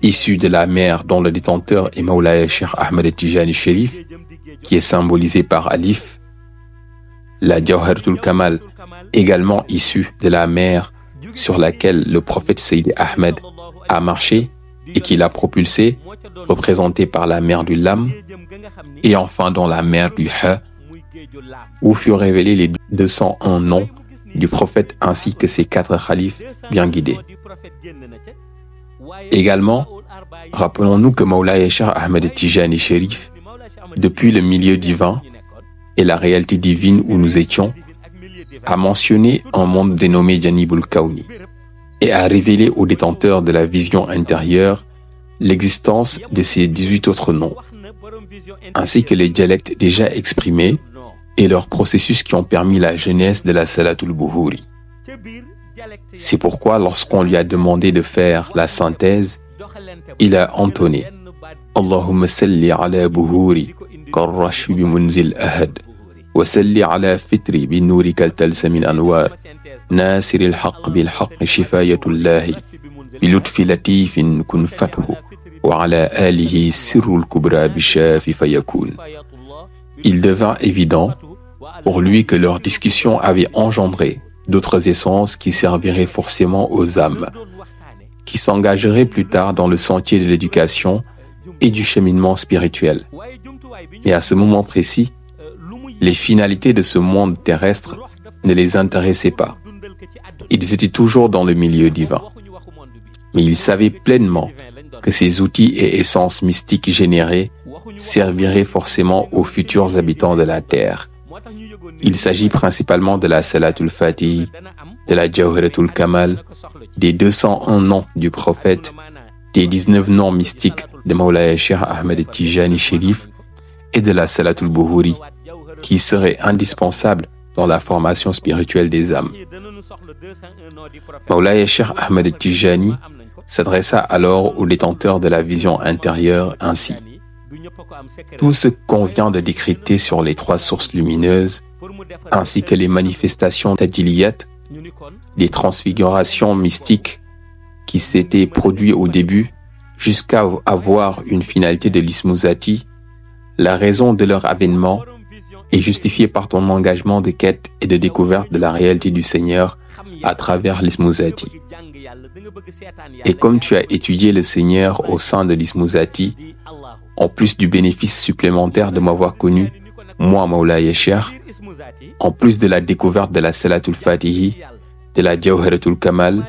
issu de la mer dont le détenteur est Mawlaya Cheikh Ahmed Tijani Chérif, qui est symbolisé par Alif, la Jawharatul Kamal, également issue de la mer sur laquelle le prophète Sayyid Ahmed a marché et qui l'a propulsé, représentée par la mer du Lam, et enfin dans la mer du Ha, où furent révélés les 201 noms du prophète ainsi que ses 4 khalifes bien guidés. Également, rappelons-nous que Mawlaya Cheikh Ahmed Tijani Chérif, depuis le milieu divin et la réalité divine où nous étions, a mentionné un monde dénommé Janibul Kauni et a révélé aux détenteurs de la vision intérieure l'existence de ces 18 autres noms, ainsi que les dialectes déjà exprimés et leurs processus qui ont permis la genèse de la Salatul Buhuri. C'est pourquoi lorsqu'on lui a demandé de faire la synthèse, il a entonné Allahumma salli ala buhuri karrash bi munzil ahad wa salli ala fitri bi nuri kaltalsam al anwar nasir al haqq bil haqq shifayatullahi bi lutfi latifin kun fathu wa ala alihi sirrul kubra bi shafi fayakun. Il devint évident pour lui que leur discussion avait engendré d'autres essences qui serviraient forcément aux âmes, qui s'engageraient plus tard dans le sentier de l'éducation et du cheminement spirituel. Mais à ce moment précis, les finalités de ce monde terrestre ne les intéressaient pas. Ils étaient toujours dans le milieu divin. Mais ils savaient pleinement que ces outils et essences mystiques générés serviraient forcément aux futurs habitants de la terre. Il s'agit principalement de la Salatul Fatih, de la Jawharatul Kamal, des 201 noms du prophète, des 19 noms mystiques de Mawlaya Cheikh Ahmed Tijani Chérif et de la Salatul Buhuri, qui seraient indispensables dans la formation spirituelle des âmes. Mawlaya Cheikh Ahmed Tijani s'adressa alors aux détenteurs de la vision intérieure ainsi. Tout ce qu'on vient de décrypter sur les 3 sources lumineuses, ainsi que les manifestations tajiliyat, les transfigurations mystiques qui s'étaient produites au début, jusqu'à avoir une finalité de l'ismuzati, la raison de leur avènement est justifiée par ton engagement de quête et de découverte de la réalité du Seigneur à travers l'ismuzati. Et comme tu as étudié le Seigneur au sein de l'ismuzati, en plus du bénéfice supplémentaire de m'avoir connu, moi Mawlaya Cheikh, en plus de la découverte de la Salatul Fatihi, de la Jawharatul Kamal,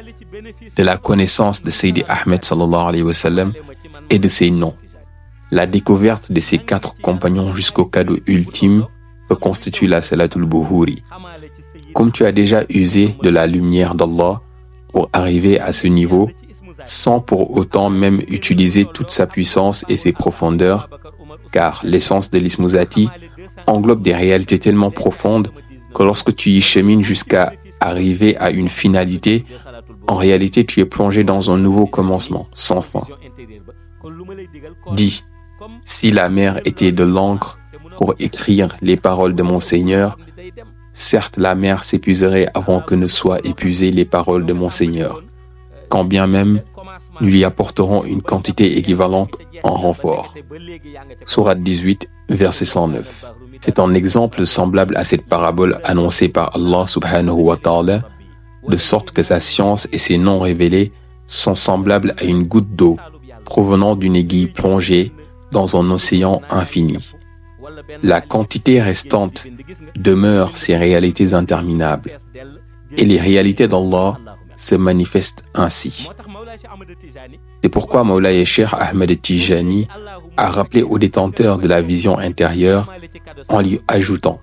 de la connaissance de Sayyidi Ahmed sallallahu alayhi wa sallam et de ses noms, la découverte de ces 4 compagnons jusqu'au cadeau ultime que constitue la Salatul Buhuri. Comme tu as déjà usé de la lumière d'Allah pour arriver à ce niveau, sans pour autant même utiliser toute sa puissance et ses profondeurs, car l'essence de l'ismuzati englobe des réalités tellement profondes que lorsque tu y chemines jusqu'à arriver à une finalité, en réalité tu es plongé dans un nouveau commencement, sans fin. Dis, si la mer était de l'encre pour écrire les paroles de mon Seigneur, certes la mer s'épuiserait avant que ne soient épuisées les paroles de mon Seigneur, quand bien même nous lui apporterons une quantité équivalente en renfort. Sourate 18, verset 109. C'est un exemple semblable à cette parabole annoncée par Allah subhanahu wa ta'ala, de sorte que sa science et ses noms révélés sont semblables à une goutte d'eau provenant d'une aiguille plongée dans un océan infini. La quantité restante demeure ces réalités interminables, et les réalités d'Allah se manifestent ainsi. C'est pourquoi Mawlaya Cheikh Ahmed Tijani a rappelé aux détenteurs de la vision intérieure en lui ajoutant: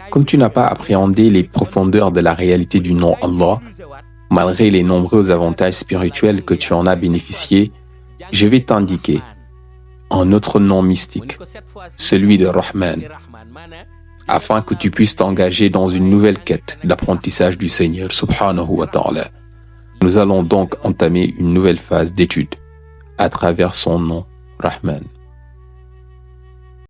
comme tu n'as pas appréhendé les profondeurs de la réalité du nom Allah, malgré les nombreux avantages spirituels que tu en as bénéficié, je vais t'indiquer un autre nom mystique, celui de Rahman, afin que tu puisses t'engager dans une nouvelle quête d'apprentissage du Seigneur subhanahu wa ta'ala. Nous allons donc entamer une nouvelle phase d'étude à travers son nom, Rahman.